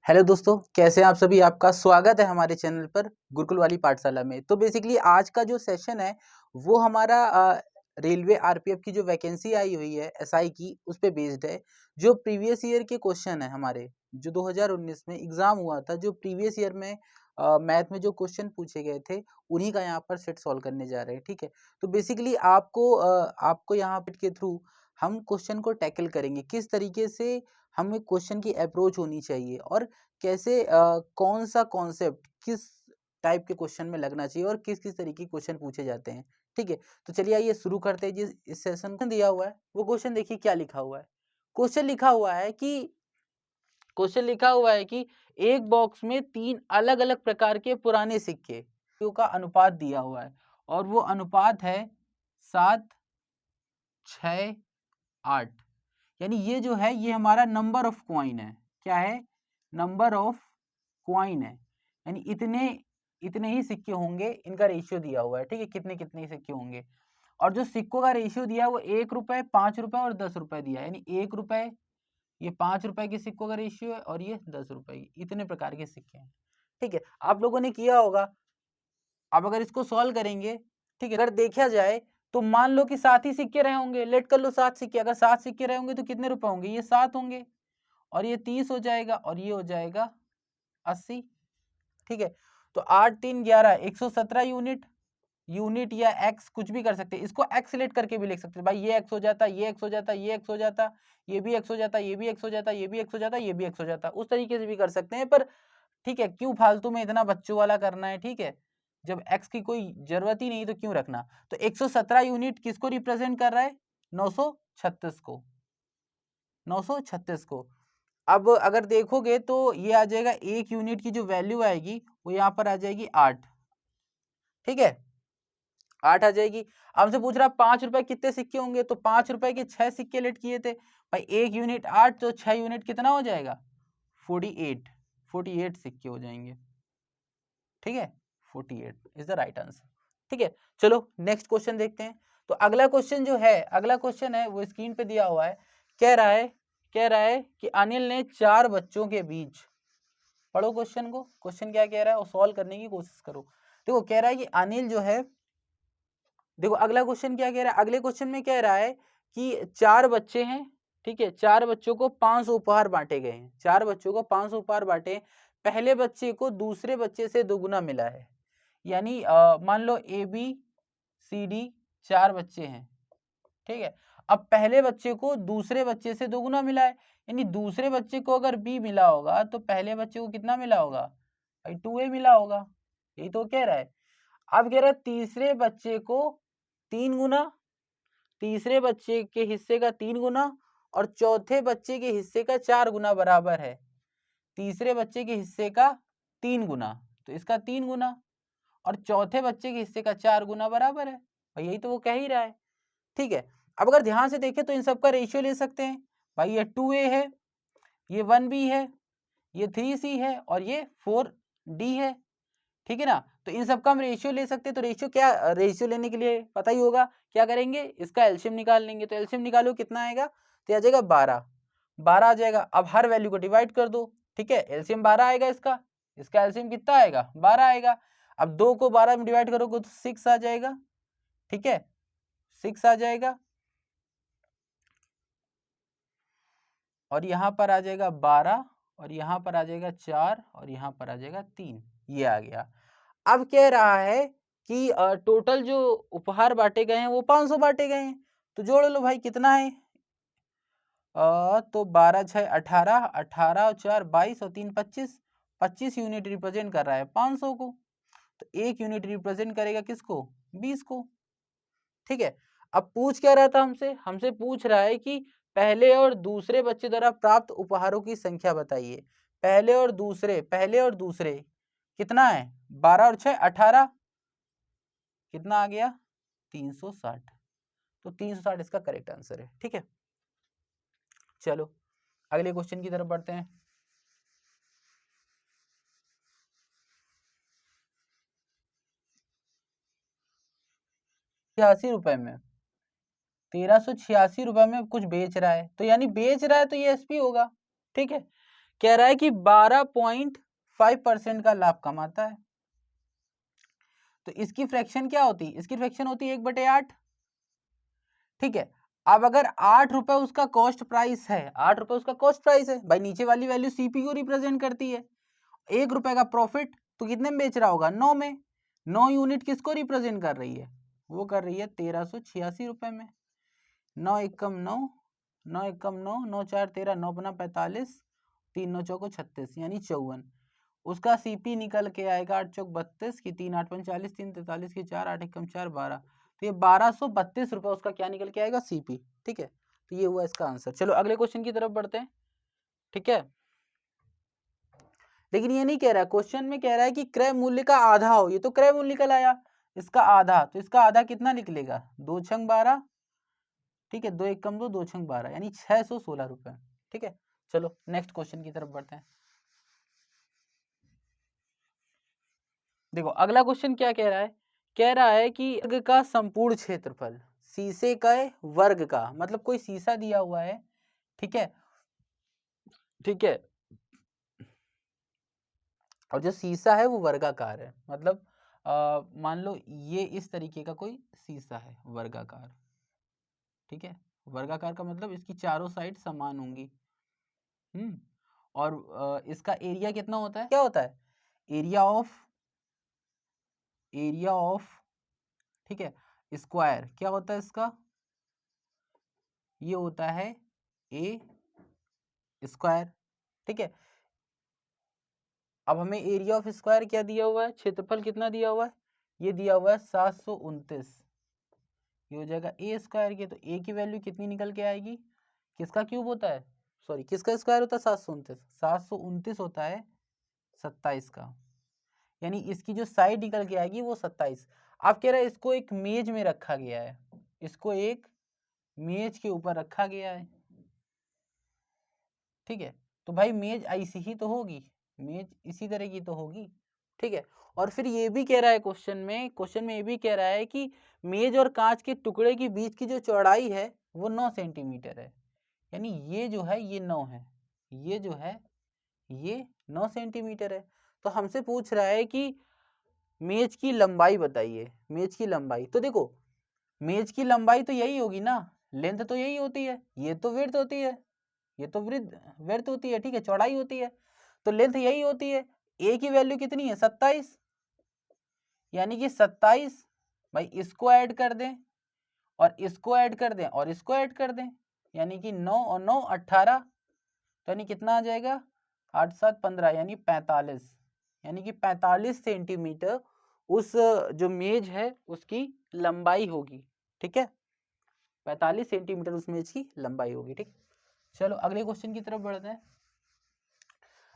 Hello दोस्तों, कैसे हैं आप सभी। आपका स्वागत है हमारे चैनल पर गुरुकुल वाली पाठशाला में। तो बेसिकली आज का जो सेशन है वो हमारा रेलवे आरपीएफ की जो वैकेंसी आई हुई है एसआई की, उस पे बेस्ड है। जो प्रीवियस ईयर के क्वेश्चन है हमारे, जो 2019 में एग्जाम हुआ था, जो प्रीवियस ईयर में मैथ में जो क्वेश्चन पूछे गए थे, उन्हीं का यहाँ पर सेट सॉल्व करने जा रहे हैं। ठीक है, तो बेसिकली आपको यहाँ पे के थ्रू हम क्वेश्चन को टैकल करेंगे, किस तरीके से हमें क्वेश्चन की अप्रोच होनी चाहिए और कैसे कौन सा कॉन्सेप्ट किस टाइप के क्वेश्चन में लगना चाहिए और किस किस तरीके के क्वेश्चन पूछे जाते हैं। ठीक है, तो चलिए आइए शुरू करते हैं। जिस इस सेशन को दिया हुआ है वो क्वेश्चन देखिए क्या लिखा हुआ है। क्वेश्चन लिखा हुआ है कि क्वेश्चन लिखा हुआ है कि एक बॉक्स में 3 अलग अलग प्रकार के पुराने सिक्के का अनुपात दिया हुआ है और वो अनुपात है 7, 6, 8। यानी ये जो है ये हमारा नंबर ऑफ कॉइन है। क्या है? नंबर ऑफ कॉइन है। यानी इतने इतने ही सिक्के होंगे, इनका रेशियो दिया हुआ है। ठीक है, कितने कितने सिक्के होंगे। और जो सिक्कों का रेशियो दिया है वो 1 रुपए, 5 रुपए और 10 रुपए दिया है। यानी 1 रुपए, ये 5 रुपए के सिक्कों का रेशियो है और ये 10 रुपए की, इतने प्रकार के सिक्के हैं। ठीक है, आप लोगों ने किया होगा। अब अगर इसको सॉल्व करेंगे, ठीक है, अगर देखा जाए तो मान लो कि 7 ही सिक्के रहे होंगे। लेट कर लो 7 सिक्के। अगर 7 सिक्के रहे होंगे तो कितने रुपए होंगे? ये 7 होंगे और ये 30 हो जाएगा और ये हो जाएगा 80। ठीक है, तो 8 3 11 117 यूनिट। यूनिट या एक्स कुछ भी कर सकते हैं, इसको एक्स लेट करके भी लिख सकते हैं। भाई ये एक्स हो जाता, ये एक्स हो जाता, ये एक्स हो जाता, ये भी एक्स हो जाता, ये भी एक्स हो जाता, ये भी एक्स हो जाता, ये भी एक्स हो जाता। उस तरीके से भी कर सकते हैं, पर ठीक है, क्यों फालतू में इतना बच्चों वाला करना है। ठीक है, जब एक्स की कोई जरूरत ही नहीं तो क्यों रखना। तो 117 यूनिट किसको रिप्रेजेंट कर रहा है? 936 को। 936 को। अब अगर देखोगे तो ये आ जाएगा, एक यूनिट की जो वैल्यू आएगी वो यहाँ पर आ जाएगी 8। ठीक है, 8 आ जाएगी। हमसे पूछ रहा 5 रुपए कितने सिक्के होंगे, तो 5 रुपए के 6 सिक्के लेट किए थे। भाई एक यूनिट 8 तो 6 यूनिट कितना हो जाएगा? 48। 48 सिक्के हो जाएंगे। ठीक है, 48 इज द राइट आंसर। ठीक है, चलो नेक्स्ट क्वेश्चन देखते हैं। तो अगला क्वेश्चन जो है, अगला क्वेश्चन है वो स्क्रीन पे दिया हुआ है। कह रहा है कि अनिल ने 4 बच्चों के बीच, पढ़ो क्वेश्चन को, क्वेश्चन क्या कह रहा है और सॉल्व करने की कोशिश करो। देखो कह रहा है कि अनिल जो है, देखो अगला क्वेश्चन क्या कह रहा है। अगले क्वेश्चन में कह रहा है कि 4 बच्चे हैं। ठीक है, 4 बच्चों को 500 उपहार बांटे गए हैं। 4 बच्चों को 500 उपहार बांटे। पहले बच्चे को दूसरे बच्चे से दोगुना मिला है। यानी मान लो ए बी सी डी 4 बच्चे हैं। ठीक है, अब पहले बच्चे को दूसरे बच्चे से दोगुना मिला है। यानी दूसरे बच्चे को अगर बी मिला होगा तो पहले बच्चे को कितना मिला होगा? भाई 2a मिला होगा। यही तो कह रहा है। अब कह रहा है तीसरे बच्चे को 3 गुना, तीसरे बच्चे के हिस्से का 3 गुना और चौथे बच्चे के हिस्से का 4 गुना बराबर है। तीसरे बच्चे के हिस्से का 3 गुना, तो इसका 3 गुना और चौथे बच्चे के हिस्से का 4 गुना बराबर है। भाई यही तो वो कह ही रहा है। ठीक है, अब अगर ध्यान से देखें तो इन सबका रेशियो ले सकते हैं। भाई ये 2a है, ये 1b है, ये 3c है और ये 4d है। ठीक है ना, तो इन सबका हम रेशियो ले सकते हैं। तो रेशियो क्या, रेशियो लेने के लिए पता ही होगा क्या करेंगे, इसका एलसीएम निकाल लेंगे। तो एलसीएम निकालो, कितना आएगा? तो आ जाएगा 12। 12 आ जाएगा। अब हर वैल्यू को डिवाइड कर दो। ठीक है, एलसीएम 12 आएगा इसका, इसका एलसीएम कितना आएगा? 12 आएगा। अब 2 को 12 में डिवाइड करोगे तो 6 आ जाएगा। ठीक है, 6 आ जाएगा और यहाँ पर आ जाएगा 12 और यहाँ पर आ जाएगा 4 और यहाँ पर आ जाएगा 3। ये आ गया। अब कह रहा है कि टोटल जो उपहार बांटे गए हैं वो 500 बांटे गए हैं। तो जोड़ लो भाई, कितना है? तो 12 6 18, 18 और 4 22 और 3 25। 25 यूनिट रिप्रेजेंट कर रहा है 500 को। तो 1 यूनिट रिप्रेजेंट करेगा किसको? 20 को। ठीक है, अब पूछ क्या रहा था हमसे? हमसे पूछ रहा है कि पहले और दूसरे बच्चे द्वारा प्राप्त उपहारों की संख्या बताइए। पहले और दूसरे कितना है? 12 और 6 18, कितना आ गया? 360। तो 360 इसका करेक्ट आंसर है। ठीक है, चलो अगले क्वेश्चन की तरफ बढ़ते हैं। 86 रुपए में, 1386 रुपए में कुछ बेच रहा है, तो यानी बेच रहा है तो ये एसपी होगा। ठीक है, कह रहा है कि 12.5% का लाभ कमाता है। तो इसकी फ्रैक्शन क्या होती है? इसकी फ्रैक्शन होती है 1/8। ठीक है, अब अगर 8 रुपए उसका कॉस्ट प्राइस है, 8 रुपए उसका कॉस्ट प्राइस है भाई, नीचे वाली वैल्यू सीपी को रिप्रेजेंट करती है। 1 रुपए का प्रॉफिट, तो कितने में बेच रहा होगा? 9 में। 9 यूनिट किसको रिप्रेजेंट कर रही है? वो कर रही है 1386 रुपए में। 9 एकम 9, 9 एकम 9, 9 4 13, 9 बना 45, 3 9 चौको 36 यानी 54। उसका सीपी निकल के आएगा 8 चौक 32 की 3 8 45, 3 43 की 4 8 एकम 4 12। तो ये 1232 रुपए उसका क्या निकल के आएगा? सीपी। ठीक है, तो ये हुआ इसका आंसर। चलो अगले क्वेश्चन की तरफ बढ़ते हैं। ठीक है, लेकिन ये नहीं कह रहा है, क्वेश्चन में कह रहा है कि क्रय मूल्य का आधा हो। ये तो क्रय मूल्य निकल आया, इसका आधा, तो इसका आधा कितना निकलेगा? 2 छंग 12। ठीक है, 2 एकम 2, 2 छंग 12 यानी 616 रुपए। ठीक है, चलो नेक्स्ट क्वेश्चन की तरफ बढ़ते हैं। देखो अगला क्वेश्चन क्या कह रहा है? कह रहा है कि वर्ग का संपूर्ण क्षेत्रफल, शीशे का वर्ग का, मतलब कोई शीशा दिया हुआ है। ठीक है, ठीक है, और जो शीशा है वो वर्गाकार है, मतलब मान लो ये इस तरीके का कोई शीशा है वर्गाकार। ठीक है, वर्गाकार का मतलब इसकी चारों साइड समान होंगी। और इसका एरिया कितना होता है? क्या होता है? एरिया ऑफ, ठीक है, स्क्वायर क्या होता है इसका? ये होता है ए स्क्वायर। ठीक है, अब हमें एरिया ऑफ स्क्वायर क्या दिया हुआ है? क्षेत्रफल कितना दिया हुआ है? ये दिया हुआ है 729। ये हो जाएगा ए स्क्वायर के, तो ए की वैल्यू कितनी निकल के आएगी? किसका क्यूब होता है? सॉरी, किसका स्क्वायर होता है? 729। 729 होता है 27 का, यानी इसकी जो साइड निकल के आएगी वो 27। आप कह रहे हैं इसको एक मेज में रखा गया है, इसको एक मेज के ऊपर रखा गया है। ठीक है, तो भाई मेज ऐसी ही तो होगी, मेज इसी तरह की तो होगी। ठीक है, और फिर ये भी कह रहा है क्वेश्चन में ये भी कह रहा है कि मेज और कांच के टुकड़े के बीच की जो चौड़ाई है वो 9 सेंटीमीटर है, यानी ये जो है ये 9 है, ये जो है ये 9 सेंटीमीटर है। तो हमसे पूछ रहा है कि मेज की लंबाई बताइए। मेज की लंबाई, तो देखो मेज की लंबाई तो यही होगी ना, लेंथ तो यही होती है, ये तो विड्थ होती है, ये तो विड्थ होती है। ठीक है, चौड़ाई होती है, तो लेंथ यही होती है। ए की वैल्यू कितनी है? 27, यानी कि 27 भाई इसको ऐड कर दें और इसको ऐड कर दें और इसको ऐड कर दें, यानी कि 9 और 9 18, तो यानी कितना आ जाएगा? 8 7 15 यानी 45, यानी कि 45 सेंटीमीटर उस जो मेज है उसकी लंबाई होगी। ठीक है, 45 सेंटीमीटर उस मेज की लंबाई होगी। ठीक, चलो अगले क्वेश्चन की तरफ बढ़ते हैं।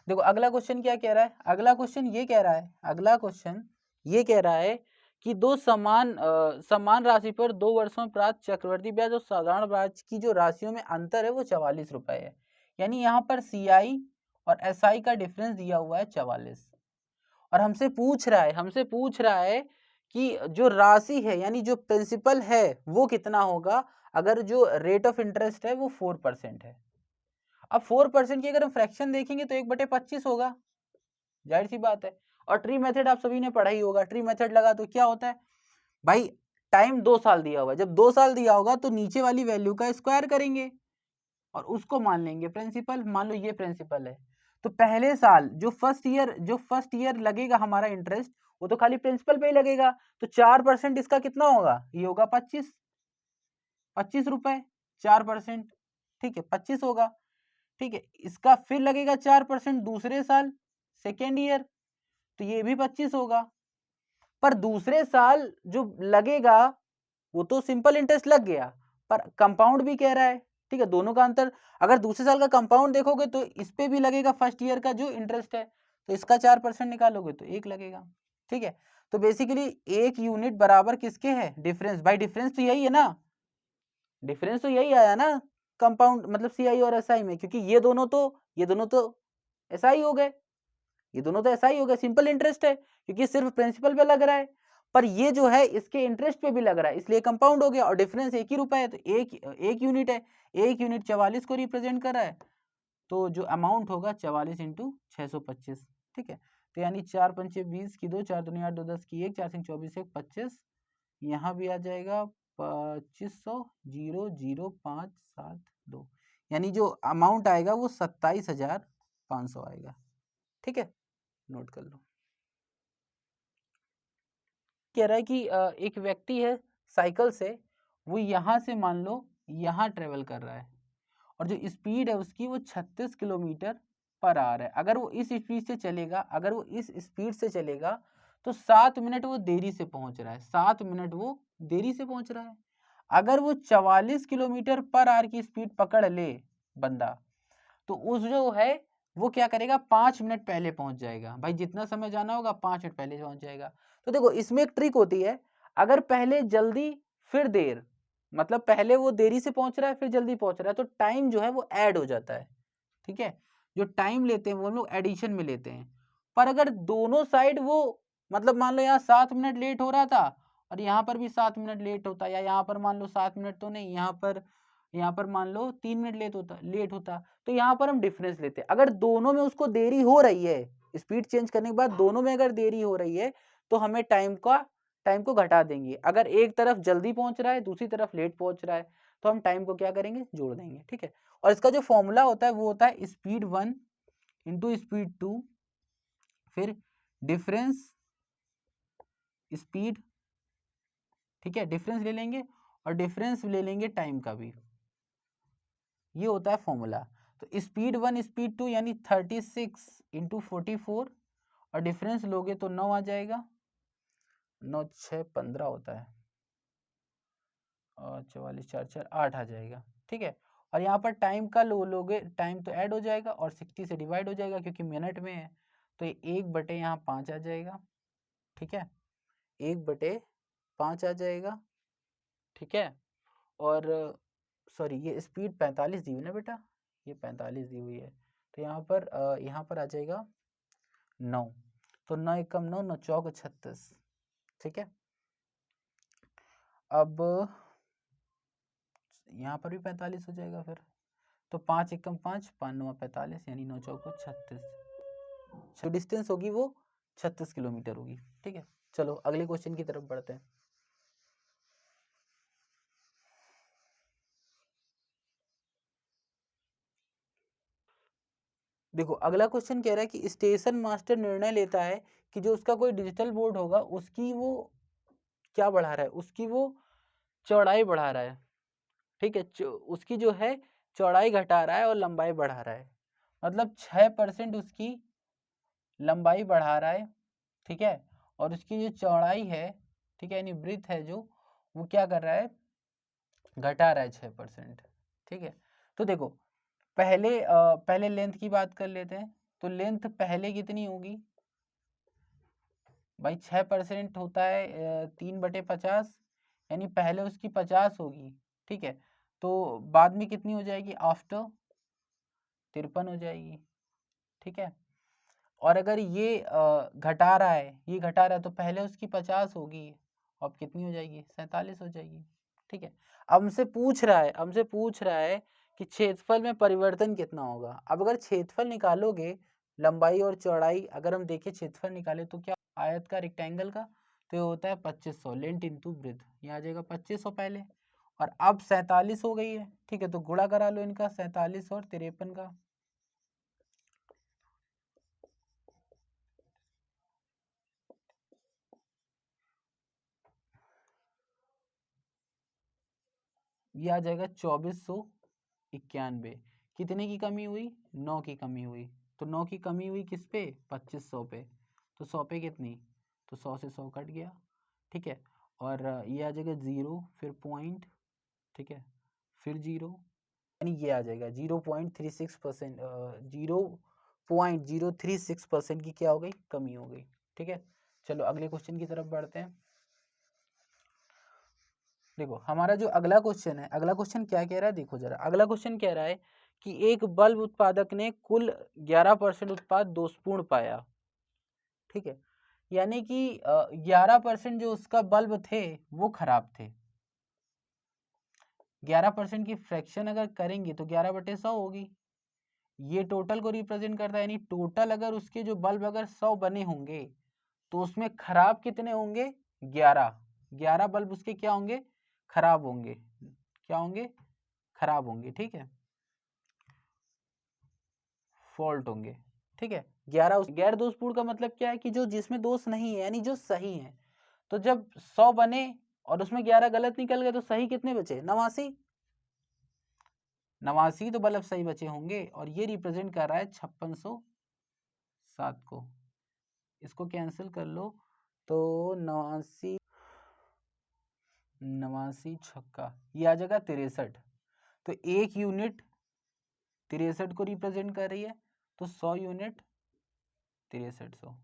देखो अगला क्वेश्चन क्या कह रहा है? अगला क्वेश्चन ये कह रहा है, अगला क्वेश्चन ये कह रहा है कि दो समान राशि पर 2 वर्षों में प्राप्त चक्रवृद्धि ब्याज और साधारण ब्याज की जो राशियों में अंतर है वो 44 रुपए है। यानी यहाँ पर CI और SI का डिफरेंस दिया हुआ है 44, और हमसे पूछ रहा है कि जो राशि है यानी जो प्रिंसिपल है वो कितना होगा अगर जो रेट ऑफ इंटरेस्ट है वो 4% है। अब 4% की अगर हम फ्रैक्शन देखेंगे तो 1/25 होगा, जाहिर सी बात है। और ट्री मेथड आप सभी ने पढ़ा ही होगा, ट्री मेथड लगा तो क्या होता है भाई? टाइम 2 साल दिया हुआ है, जब 2 साल दिया होगा तो नीचे वाली वैल्यू का स्क्वायर करेंगे और उसको मान लेंगे प्रिंसिपल। मान लो ये प्रिंसिपल है, तो पहले साल जो फर्स्ट ईयर लगेगा हमारा इंटरेस्ट, वो तो खाली प्रिंसिपल पे ही लगेगा। तो 4% इसका कितना होगा? ये होगा 25 रुपए, 4%। ठीक है, 25 होगा। ठीक है, इसका फिर लगेगा 4% दूसरे साल, सेकेंड ईयर, तो ये भी 25 होगा। पर दूसरे साल जो लगेगा वो तो सिंपल इंटरेस्ट लग गया, पर कंपाउंड भी कह रहा है। ठीक है, दोनों का अंतर, अगर दूसरे साल का कंपाउंड देखोगे तो इस पे भी लगेगा फर्स्ट ईयर का जो इंटरेस्ट है, तो इसका 4% निकालोगे तो 1 लगेगा। ठीक है, तो बेसिकली 1 यूनिट बराबर किसके है? डिफरेंस। भाई डिफरेंस तो यही है ना, डिफरेंस तो यही आया ना कंपाउंड मतलब CI और SI में, क्योंकि ये दोनों तो SI हो गए, ये दोनों तो SI हो गए, सिंपल इंटरेस्ट है क्योंकि सिर्फ प्रिंसिपल पे लग रहा है, पर ये जो है इसके इंटरेस्ट पे भी लग रहा है, इसलिए कंपाउंड हो गया। और डिफरेंस 1 ही रुपया है, तो एक यूनिट है, 1 यूनिट 44 को रिप्रेजेंट कर रहा है, तो जो अमाउंट होगा 44 इंटू 625, ठीक है। तो यानी 4 पंचे 20 की 2, 4 दूनी 8, 2 10 की 1, 4 सिंह 24 1 25, यहाँ भी आ जाएगा 2500 00572, यानी जो अमाउंट आएगा वो 27,500 आएगा, ठीक है, नोट कर लो। कह रहा है कि एक व्यक्ति है साइकिल से, वो यहाँ से मान लो यहाँ ट्रेवल कर रहा है और जो स्पीड है उसकी वो 36 किलोमीटर पर आवर है। अगर वो इस स्पीड से चलेगा, अगर वो इस स्पीड से चलेगा तो 7 मिनट वो देरी से पहुंच रहा है, 7 मिनट वो देरी से पहुंच रहा है। अगर वो 44 किलोमीटर पर आवर की स्पीड पकड़ ले बंदा, तो उस जो है वो क्या करेगा, 5 मिनट पहले पहुंच जाएगा। भाई जितना समय जाना होगा 5 मिनट पहले पहुंच जाएगा। तो देखो इसमें एक ट्रिक होती है, अगर पहले जल्दी फिर देर, मतलब पहले वो देरी से पहुंच रहा है फिर जल्दी पहुंच रहा है, तो टाइम जो है वो ऐड हो जाता है, ठीक है। जो टाइम लेते हैं वो हम लोग एडिशन में लेते हैं। पर अगर दोनों साइड वो, मतलब मान लो यहाँ 7 मिनट लेट हो रहा था और यहाँ पर भी 7 मिनट लेट होता, या यहाँ पर मान लो 7 मिनट तो नहीं, यहाँ पर मान लो 3 मिनट लेट होता, तो यहाँ पर हम डिफरेंस लेते हैं। अगर दोनों में उसको देरी हो रही है, स्पीड चेंज करने के बाद दोनों में अगर देरी हो रही है, तो हमें टाइम को घटा देंगे। अगर एक तरफ जल्दी पहुंच रहा है दूसरी तरफ लेट पहुंच रहा है, तो हम टाइम को क्या करेंगे, जोड़ देंगे, ठीक है। और इसका जो फॉर्मूला होता है वो होता है स्पीड 1 इंटू स्पीड 2, फिर डिफरेंस स्पीड, ठीक है, डिफरेंस ले लेंगे और डिफरेंस ले लेंगे टाइम का भी, ये होता है फॉर्मूला। तो स्पीड 1 स्पीड 2 यानी 36 इंटू 44, और डिफरेंस लोगे तो 9 आ जाएगा, 9 6 15 होता है, और 44 4 4 8 आ जाएगा, ठीक है। और यहाँ पर टाइम का लोगे, टाइम तो ऐड हो जाएगा और 60 से डिवाइड हो जाएगा क्योंकि मिनट में है, तो ये 1 बटे यहाँ 5 आ जाएगा, ठीक है, 1/5 आ जाएगा, ठीक है। और सॉरी ये स्पीड 45 दी हुई ना बेटा, ये 45 दी हुई है, तो यहाँ पर आ जाएगा 9, तो 9 एकम 9, 9 चौक 36, ठीक है। अब यहाँ पर भी 45 हो जाएगा फिर, तो 5 एकम 5, 5 9 45, यानी 9 चौक 36, जो डिस्टेंस होगी वो 36 किलोमीटर होगी, ठीक है। चलो अगले क्वेश्चन की तरफ बढ़ते हैं। देखो अगला क्वेश्चन कह रहा है कि स्टेशन मास्टर निर्णय लेता है कि जो उसका कोई डिजिटल बोर्ड होगा उसकी वो क्या बढ़ा रहा है, उसकी वो चौड़ाई बढ़ा रहा है, ठीक है, उसकी जो है चौड़ाई घटा रहा है और लंबाई बढ़ा रहा है, मतलब 6% उसकी लंबाई बढ़ा रहा है, ठीक है, और उसकी जो चौड़ाई है, ठीक है, यानी ब्रीथ है जो, वो क्या कर रहा है, घटा रहा है 6%, ठीक है। तो देखो पहले लेंथ की बात कर लेते हैं, तो लेंथ पहले कितनी होगी भाई, 6% होता है 3/50, यानी पहले उसकी 50 होगी, ठीक है, तो बाद में कितनी हो जाएगी, आफ्टर 53 हो जाएगी, ठीक है। और अगर ये घटा रहा है, ये घटा रहा है, तो पहले उसकी 50 होगी, अब कितनी हो जाएगी, 47 हो जाएगी, ठीक है। अब हमसे पूछ रहा है कि क्षेत्रफल में परिवर्तन कितना होगा। अब अगर क्षेत्रफल निकालोगे, लंबाई और चौड़ाई अगर हम देखें, क्षेत्रफल निकाले तो क्या, आयत का, रेक्टेंगल का, तो ये होता है 2500, लेंथ इंटू ब्रेथ, ये आ जाएगा 2500 पहले, और अब 47 हो गई है, ठीक है, तो गुणा करा लो इनका, 47 और 53 का, ये आ जाएगा 2491। कितने की कमी हुई, 9 की कमी हुई, तो 9 की कमी हुई किस पे, 2500 पे, तो 100 पे कितनी, तो 100 से 100 कट गया, ठीक है। और ये आ जाएगा 0, फिर पॉइंट, ठीक है, फिर 0, यानी ये आ जाएगा 0.36%, 0.036% की क्या हो गई, कमी हो गई, ठीक है। चलो अगले क्वेश्चन की तरफ बढ़ते हैं। देखो हमारा जो अगला क्वेश्चन है, अगला क्वेश्चन क्या कह रहा है, देखो जरा, अगला क्वेश्चन कह रहा है कि एक बल्ब उत्पादक ने कुल 11% उत्पाद दोषपूर्ण पाया, ठीक है, यानी कि 11% जो उसका बल्ब थे वो खराब थे। 11% की फ्रैक्शन अगर करेंगे तो 11/100 होगी, ये टोटल को रिप्रेजेंट करता है, यानी टोटल अगर उसके जो बल्ब अगर 100 बने होंगे तो उसमें खराब कितने होंगे? 11 बल्ब उसके क्या होंगे? खराब होंगे। क्या होंगे? खराब होंगे। ठीक है, फॉल्ट होंगे। ठीक है, 11 गैर दोषपूर्ण का मतलब क्या है कि जो जिसमें दोष नहीं है, यानी जो सही है। तो जब 100 बने और उसमें 11 गलत निकल गए तो सही कितने बचे? 89। 89 तो बल्ब सही बचे होंगे, और ये रिप्रेजेंट कर रहा है 5607 को। इसको कैंसिल कर लो तो 89 89 छक्का ये आ जाएगा 63। तो एक यूनिट 63 को रिप्रेजेंट कर रही है, तो 100 यूनिट 6300,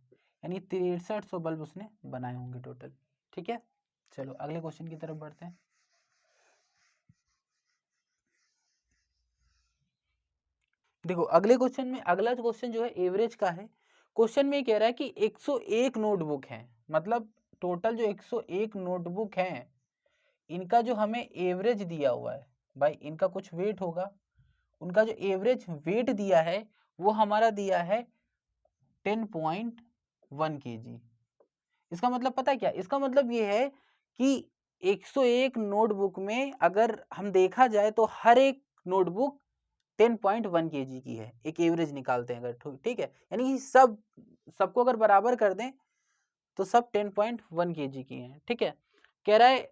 यानी 6300 बल्ब उसने बनाए होंगे टोटल। ठीक है, चलो अगले क्वेश्चन की तरफ बढ़ते हैं। देखो अगले क्वेश्चन में, अगला क्वेश्चन जो है एवरेज का है। क्वेश्चन में कह रहा है कि 101 नोटबुक है, मतलब टोटल जो 101 नोटबुक हैं, इनका जो हमें एवरेज दिया हुआ है, भाई इनका कुछ वेट होगा, उनका जो एवरेज वेट दिया है वो हमारा दिया है 10.1 kg। इसका मतलब पता है क्या? इसका मतलब ये है कि 101 नोटबुक में अगर हम देखा जाए तो हर एक नोटबुक 10.1 kg की है, एक एवरेज निकालते हैं अगर। ठीक है, यानी सबको अगर बराबर कर दें तो सब 10.1 kg की हैं। ठीक है, कह रहा है,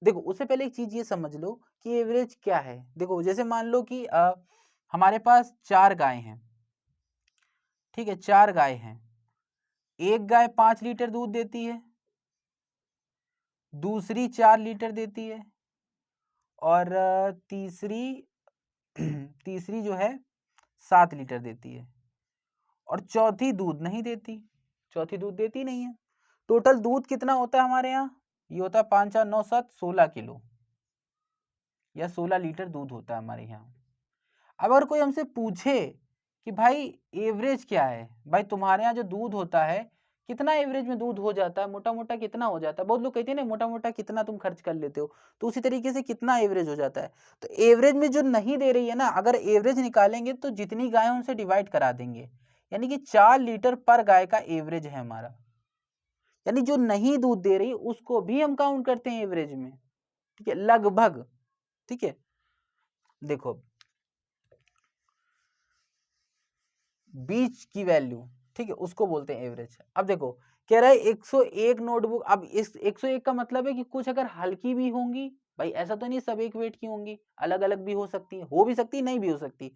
देखो उससे पहले एक चीज ये समझ लो कि एवरेज क्या है। देखो जैसे मान लो कि हमारे पास 4 गाय हैं। ठीक है, 4 गाय हैं, एक गाय 5 लीटर दूध देती है, दूसरी 4 लीटर देती है, और तीसरी तीसरी जो है 7 लीटर देती है, और चौथी दूध नहीं देती, चौथी दूध देती नहीं है। टोटल दूध कितना होता है हमारे यहाँ? ये होता है 5 4 9 7 16 किलो, या 16 लीटर दूध होता है हमारे यहाँ। अब अगर कोई हमसे पूछे कि भाई एवरेज क्या है, भाई तुम्हारे यहाँ जो दूध होता है कितना एवरेज में दूध हो जाता है, मोटा मोटा कितना हो जाता है? बहुत लोग कहते हैं ना मोटा मोटा कितना तुम खर्च कर लेते हो, तो उसी तरीके से कितना एवरेज हो जाता है। तो एवरेज में जो नहीं दे रही है ना, अगर एवरेज निकालेंगे तो जितनी गाय है उनसे डिवाइड करा देंगे, यानी कि 4 लीटर पर गाय का एवरेज है हमारा। यानी जो नहीं दूध दे रही उसको भी हम काउंट करते हैं एवरेज में। ठीक है, लगभग। ठीक है, देखो बीच की वैल्यू, ठीक है, उसको बोलते हैं एवरेज। अब देखो कह रहा है 101 नोटबुक। अब इस 101 का मतलब है कि कुछ अगर हल्की भी होंगी, भाई ऐसा तो नहीं सब एक वेट की होंगी, अलग अलग भी हो सकती है, हो भी सकती है, नहीं भी हो सकती।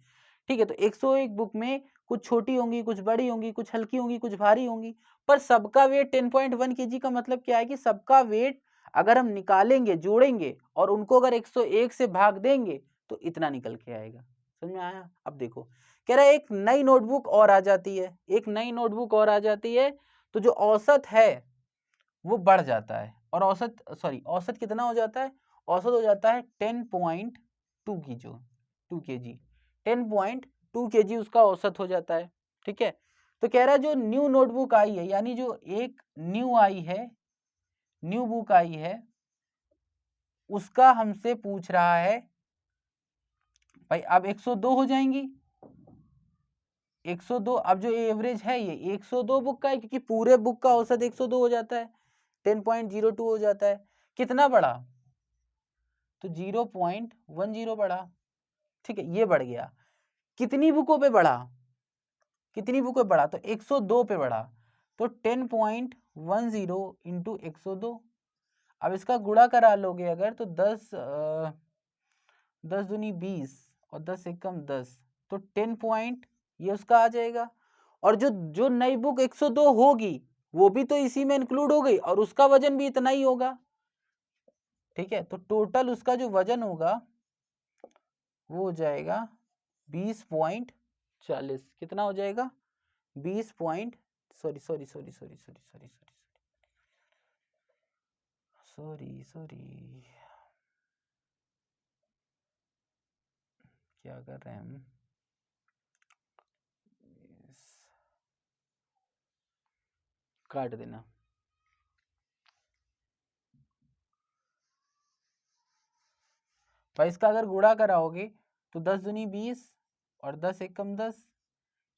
ठीक है, तो 101 बुक में कुछ छोटी होंगी, कुछ बड़ी होंगी, कुछ हल्की होंगी, कुछ भारी होंगी, पर सबका वेट 10.1 kg का मतलब क्या है कि सबका वेट अगर हम निकालेंगे, जोड़ेंगे और उनको अगर 101 से भाग देंगे तो इतना निकल के आएगा। समझ में आया? अब देखो कह रहा है एक नई नोटबुक और आ जाती है, एक नई नोटबुक और आ जाती है, तो जो औसत है वो बढ़ जाता है, और औसत कितना हो जाता है? औसत हो जाता है 10.2 की, जो 2 kg, 10.2 kg उसका औसत हो जाता है। ठीक है, तो कह रहा है जो न्यू नोटबुक आई है, यानी जो एक न्यू आई है, न्यू बुक आई है, उसका हमसे पूछ रहा है भाई अब 102 हो जाएंगी। 102, अब जो एवरेज है ये 102 बुक का है, क्योंकि पूरे बुक का औसत 102 हो जाता है, 10.02 हो जाता है। कितना बढ़ा? तो 0.10 बढ़ा। ठीक है, ये बढ़ गया। कितनी बुकों पे बढ़ा? कितनी बुकों पे बढ़ा? तो 102 पे बढ़ा, तो 10.10 इंटू 102। अब इसका गुणा करा लोगे अगर तो 10 दूनी 20 और 10 एकम 10, तो 10 पॉइंट ये उसका आ जाएगा। और जो जो नई बुक 102 होगी वो भी तो इसी में इंक्लूड हो गई, और उसका वजन भी इतना ही होगा। ठीक है, तो टोटल उसका जो वजन होगा वो हो जाएगा 20.40। कितना हो जाएगा? 20 point, sorry sorry sorry sorry sorry sorry sorry sorry sorry, क्या कर रहे हैं हम? काट देना। भाई इसका अगर गुणा कराओगे तो 10 दूनी 20 और 10 एकम 10,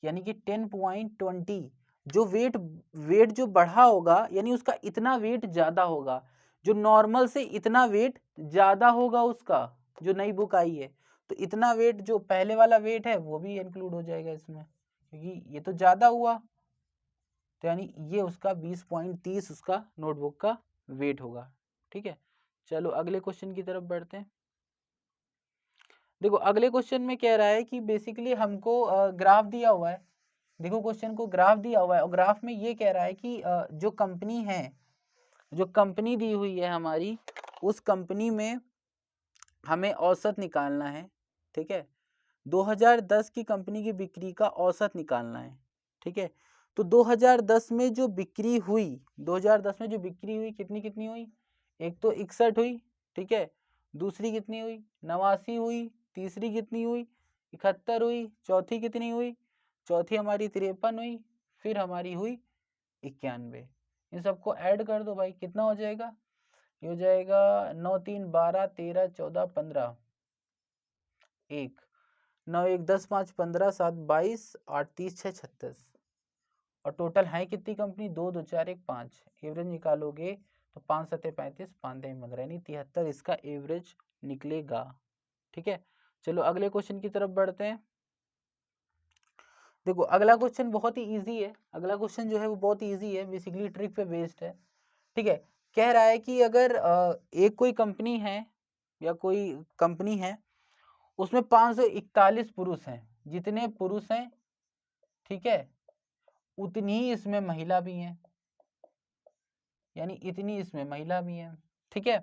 यानी कि 10.20। जो वेट जो बढ़ा होगा यानी उसका इतना वेट ज्यादा होगा, जो नॉर्मल से इतना वेट ज्यादा होगा उसका, जो नई बुक आई है, तो इतना वेट जो पहले वाला वेट है वो भी इंक्लूड हो जाएगा इसमें, क्योंकि ये तो ज्यादा हुआ, तो यानी ये उसका 20.30 उसका नोटबुक का वेट होगा। ठीक है, चलो अगले क्वेश्चन की तरफ बढ़ते हैं। देखो अगले क्वेश्चन में कह रहा है कि बेसिकली हमको ग्राफ दिया हुआ है। देखो क्वेश्चन को ग्राफ दिया हुआ है और ग्राफ में ये कह रहा है कि जो कंपनी है, जो कंपनी दी हुई है हमारी, उस कंपनी में हमें औसत निकालना है। ठीक है, 2010 की कंपनी की बिक्री का औसत निकालना है। ठीक है, तो 2010 में जो बिक्री हुई, 2010 में जो बिक्री हुई कितनी कितनी हुई, एक तो 61 हुई, ठीक है, दूसरी कितनी हुई 89 हुई, तीसरी कितनी हुई 71 हुई, चौथी कितनी हुई, चौथी हमारी 53 हुई, फिर हमारी हुई 91। इन सबको ऐड कर दो भाई, कितना हो जाएगा, ये हो जाएगा 9 3 12 13 14 15, 1 9 1 10 5 15 7 22 8 30 6 36, और टोटल है कितनी कंपनी 2 2 4 1 5, एवरेज निकालोगे तो 5 7 35 5 3 15 यानी 73 इसका एवरेज निकलेगा। ठीक है, चलो अगले क्वेश्चन की तरफ बढ़ते हैं। देखो अगला क्वेश्चन बहुत ही इजी है, अगला क्वेश्चन जो है वो बहुत ही इजी है, बेसिकली ट्रिक पे बेस्ड है। ठीक है, कह रहा है कि अगर एक कोई कंपनी है या कोई कंपनी है, उसमें 541 पुरुष हैं, जितने पुरुष हैं, ठीक है, उतनी ही इसमें महिला भी हैं, यानी इतनी इसमें महिला भी हैं। ठीक है,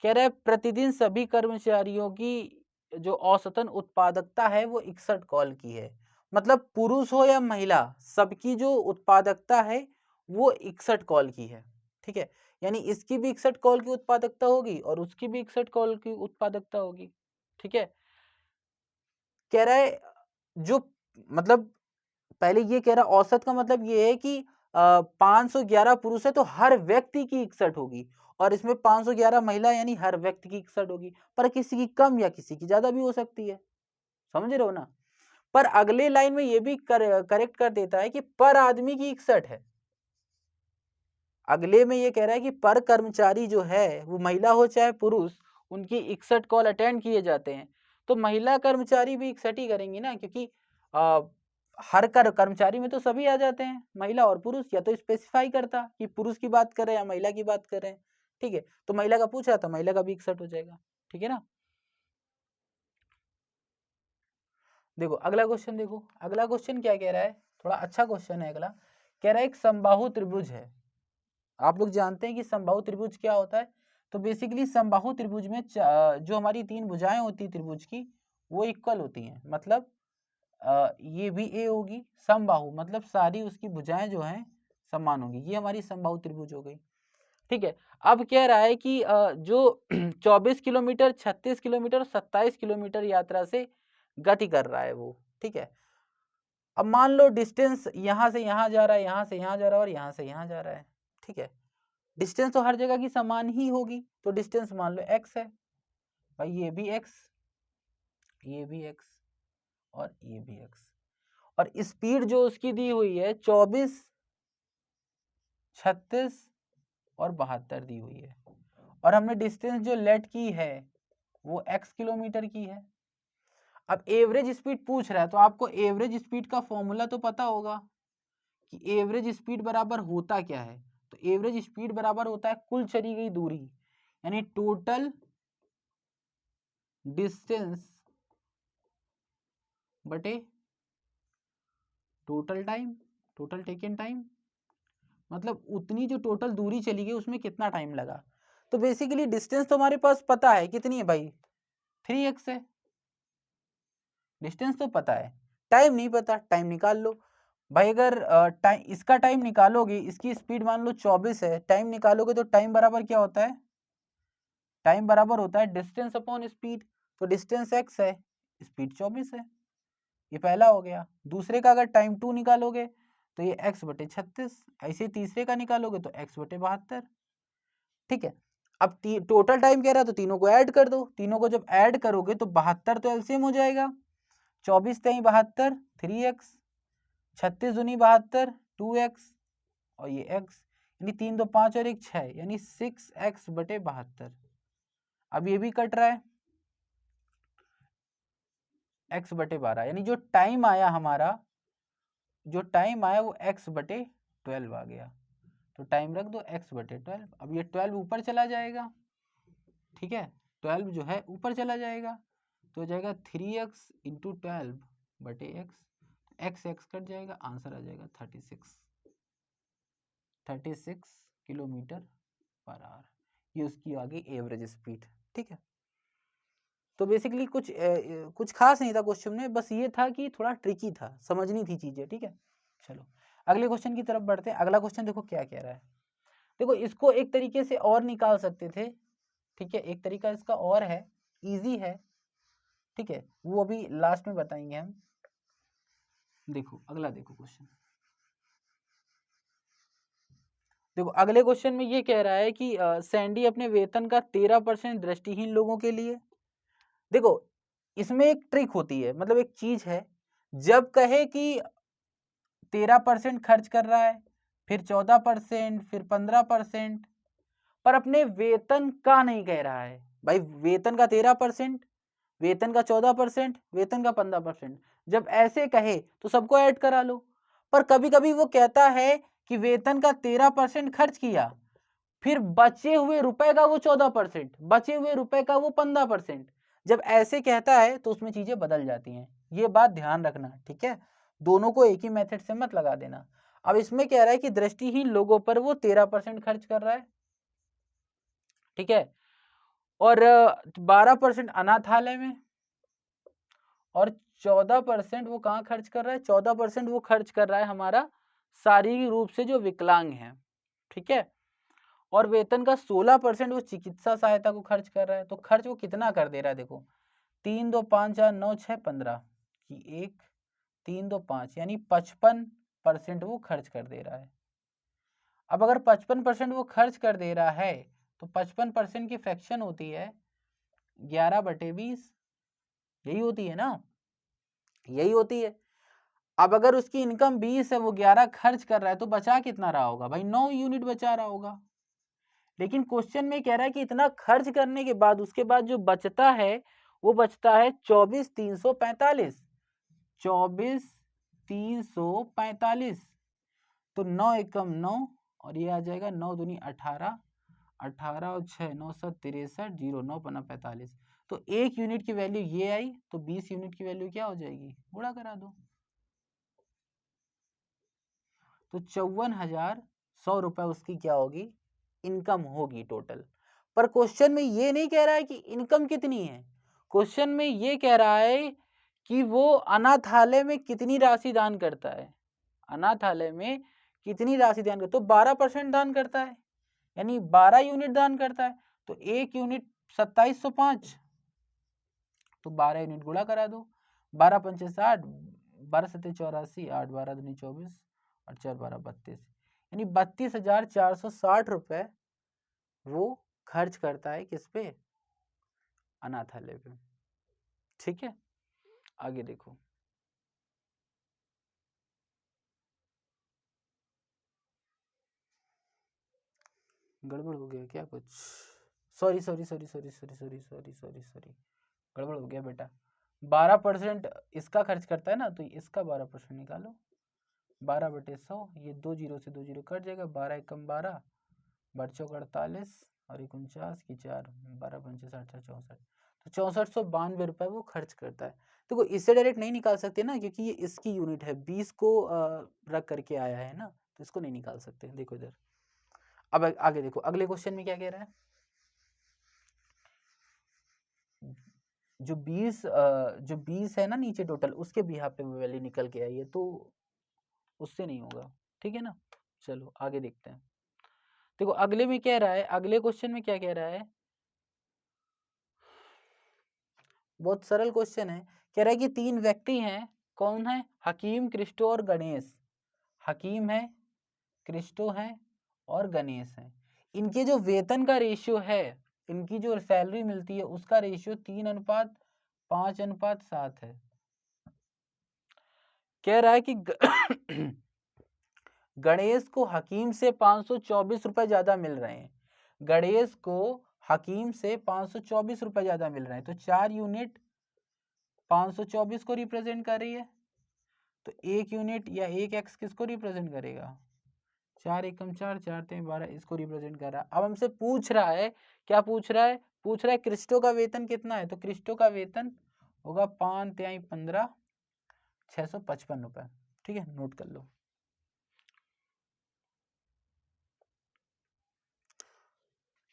कह रहा है प्रतिदिन सभी कर्मचारियों की जो औसतन उत्पादकता है वो 61 कॉल की है। मतलब पुरुष हो या महिला, सबकी जो उत्पादकता है वो 61 कॉल की है। ठीक है, यानी इसकी भी 61 कॉल की उत्पादकता होगी और उसकी भी 61 कॉल की उत्पादकता होगी। ठीक है, कह रहा है जो मतलब पहले ये कह रहा औसत का मतलब ये है कि 511 पुरुष है तो हर व्यक्ति की 61 होगी, और इसमें 511 महिला यानी हर व्यक्ति की 61 होगी, पर किसी की कम या किसी की ज्यादा भी हो सकती है, समझ रहे हो ना। पर अगले लाइन में ये भी करेक्ट कर देता है कि पर आदमी की 61 है। अगले में ये कह रहा है कि पर कर्मचारी जो है वो महिला हो चाहे पुरुष, उनकी 61 कॉल अटेंड किए जाते हैं, तो महिला कर्मचारी भी 61 ही करेंगी ना, क्योंकि हर कर्मचारी में तो सभी आ जाते हैं, महिला और पुरुष, या तो स्पेसिफाई करता कि पुरुष की बात कर रहे हैं या महिला की बात कर रहे हैं। ठीक है, तो महिला का पूछा था, महिला का भी 61 हो जाएगा। ठीक है ना। देखो अगला क्वेश्चन, देखो अगला क्वेश्चन क्या कह रहा है, थोड़ा अच्छा क्वेश्चन है अगला। कह रहा है एक समबाहु त्रिभुज है, आप लोग जानते हैं कि समबाहु त्रिभुज क्या होता है। तो बेसिकली समबाहु त्रिभुज में जो हमारी 3 भुजाएं होती है त्रिभुज की, वो इक्वल होती हैं। मतलब ये भी ए होगी, समबाहु मतलब सारी उसकी भुजाएं जो हैं समान होगी, ये हमारी समबाहु त्रिभुज हो गई। ठीक है, अब कह रहा है कि जो 24 किलोमीटर 36 किलोमीटर 27 किलोमीटर यात्रा से गति कर रहा है वो। ठीक है, अब मान लो डिस्टेंस यहाँ से यहाँ जा रहा है, यहाँ से यहाँ जा रहा है और यहाँ से यहाँ जा रहा है। ठीक है, डिस्टेंस तो हर जगह की समान ही होगी, तो डिस्टेंस मान लो x है भाई, ये भी x, ये भी x और ये भी x, और स्पीड जो उसकी दी हुई है 24 36 और 72 दी हुई है, और हमने डिस्टेंस जो लेट की है वो x किलोमीटर की है। अब एवरेज स्पीड पूछ रहा है, तो आपको एवरेज स्पीड का फॉर्मूला तो पता होगा कि एवरेज स्पीड बराबर होता क्या है। तो एवरेज स्पीड बराबर होता है कुल चली गई दूरी, यानी टोटल डिस्टेंस बटे total time, total taken time, मतलब उतनी जो टोटल दूरी चली गई उसमें कितना टाइम लगा। तो बेसिकली डिस्टेंस तो हमारे पास पता है कितनी है भाई, 3x है। डिस्टेंस तो पता है, टाइम नहीं पता, टाइम निकाल लो भाई। अगर टाइम इसका टाइम निकालोगे, इसकी स्पीड मान लो 24 है, टाइम निकालोगे तो टाइम बराबर क्या होता है, टाइम बराबर होता है डिस्टेंस अपॉन स्पीड। तो डिस्टेंस x है, स्पीड 24 है, ये पहला हो गया। दूसरे का अगर टाइम 2 निकालोगे तो ये x बटे 36, ऐसे तीसरे का निकालोगे तो x बटे 72। ठीक है, अब टोटल टाइम कह रहा है तो तीनों को ऐड कर दो, तीनों को जब ऐड करोगे तो 72 तो एलसीएम हो जाएगा, 24 तेई 72 3x, 36 दूनी 72 2x, और ये x, यानी 3 2 5 और 1 6, यानी 6x बटे 72। अब ये भी कट रहा है, x बटे 12, यानी जो टाइम आया हमारा, जो टाइम आया वो x बटे 12 आ गया। तो टाइम रख दो x बटे 12। अब ये 12 ऊपर चला जाएगा, ठीक है, 12 जो है ऊपर चला जाएगा, तो हो जाएगा 3x इंटू 12 बटे x, x कट जाएगा, आंसर आ जाएगा 36 किलोमीटर पर आवर। ये उसकी आ गई एवरेज स्पीड, ठीक है। तो बेसिकली कुछ खास नहीं था क्वेश्चन में, बस ये था कि थोड़ा ट्रिकी था, समझनी थी चीजें, ठीक है। चलो अगले क्वेश्चन की तरफ बढ़ते हैं। अगला क्वेश्चन देखो क्या कह रहा है। देखो इसको एक तरीके से और निकाल सकते थे, ठीक है, एक तरीका इसका और है, इजी है, ठीक है, वो अभी लास्ट में बताएंगे हम। देखो अगला देखो क्वेश्चन, देखो अगले क्वेश्चन में ये कह रहा है कि सैंडी अपने वेतन का 13% दृष्टिहीन लोगों के लिए। देखो इसमें एक ट्रिक होती है, मतलब एक चीज है, जब कहे कि 13% खर्च कर रहा है, फिर 14%, फिर 15%, पर अपने वेतन का नहीं कह रहा है। भाई वेतन का 13%, वेतन का 14%, वेतन का 15%, जब ऐसे कहे तो सबको ऐड करा लो। पर कभी कभी वो कहता है कि वेतन का 13% खर्च किया, फिर बचे हुए रुपए का वो 14%, बचे हुए रुपए का वो 15%, जब ऐसे कहता है तो उसमें चीजें बदल जाती हैं। ये बात ध्यान रखना, ठीक है, दोनों को एक ही मेथड से मत लगा देना। अब इसमें कह रहा है कि दृष्टिहीन लोगों पर वो 13% खर्च कर रहा है, ठीक है, और 12% अनाथालय में, और 14% वो कहाँ खर्च कर रहा है, 14% वो खर्च कर रहा है हमारा शारीरिक रूप से जो विकलांग है, ठीक है, और वेतन का 16% वो चिकित्सा सहायता को खर्च कर रहा है। तो खर्च वो कितना कर दे रहा है, देखो 3 2 5 4 9 6 15 की 1 3 2 5, यानी 55% वो खर्च कर दे रहा है। अब अगर 55% वो खर्च कर दे रहा है तो 55% की फ्रैक्शन होती है 11/20, यही होती है ना, यही होती है। अब अगर उसकी इनकम 20 है, वो 11 खर्च कर रहा है, तो बचा कितना रहा होगा भाई, 9 यूनिट बचा रहा होगा। लेकिन क्वेश्चन में कह रहा है कि इतना खर्च करने के बाद उसके बाद जो बचता है वो बचता है 24,345, 24,345। तो 9 एकम 9, और ये आ जाएगा 9 दूनी 18, 18 और 6 963, 0 9 पना 45। तो 1 यूनिट की वैल्यू ये आई, तो 20 यूनिट की वैल्यू क्या हो जाएगी, गुणा करा दो, तो 54,100 रुपए उसकी क्या होगी, इनकम होगी टोटल। पर क्वेश्चन में ये नहीं कह रहा है कि इनकम कितनी है, क्वेश्चन में ये कह रहा है कि वो अनाथालय में कितनी राशि दान करता है, अनाथालय में कितनी राशि दान करता है, तो 12% दान करता है, यानी 12 यूनिट दान करता है, तो 1 यूनिट 2705, तो 12 यूनिट गुणा करा दो, 12 पंचे 60, 12 सत्ते 84, 8 12 दूनी 24, और 4 12 32, यानी 32,460 रुपए वो खर्च करता है किस पे, अनाथालय पे, ठीक है। आगे देखो, गड़बड़ हो गया क्या कुछ, sorry sorry sorry sorry sorry sorry sorry sorry sorry, गड़बड़ हो गया बेटा। 12% इसका खर्च करता है ना, तो इसका 12% निकालो, 12/100, ये 2 जीरो से 2 जीरो कट जाएगा, 12 एकम 12, 12 चौक 48, और 49 की 4, 12 पंचे 60 64, तो 6492 रुपए वो खर्च करता है। देखो इससे डायरेक्ट नहीं निकाल सकते ना, क्योंकि ये इसकी यूनिट है, 20 को रख करके आया है ना, तो इसको नहीं निकाल सकते। देखो इधर, अब आगे देखो अगले क्वेश्चन में क्या कह रहा है, जो 20 है ना नीचे टोटल, उसके बिहाफ पे वैल्यू निकल के आई है, तो उससे नहीं होगा, ठीक है ना। चलो आगे देखते हैं। देखो अगले में क्या रहा है, अगले क्वेश्चन में क्या कह रहा है, बहुत सरल क्वेश्चन है। कह रहा है कि 3 व्यक्ति हैं, कौन है, हकीम, क्रिस्टो और गणेश। हकीम है, क्रिस्टो है, और गणेश है। इनके जो वेतन का रेशियो है, इनकी जो सैलरी मिलती है उसका रेशियो 3:5:7 है। कह रहा है कि गणेश को हकीम से 524 रुपए ज्यादा मिल रहे हैं। गणेश को हकीम से 524 रुपए ज्यादा मिल रहे हैं, तो 4 यूनिट 524 को रिप्रेजेंट कर रही है, तो 1 यूनिट या 1 एक्स किसको रिप्रेजेंट करेगा? 4 एकम 4, 4 3 12, इसको रिप्रेजेंट कर रहा है। अब हमसे पूछ रहा है, क्या पूछ रहा है? पूछ रहा है क्रिस्टो का वेतन कितना है, तो क्रिस्टो का वेतन होगा 5 तिहाई 15, 655 रुपए। ठीक है, नोट कर लो।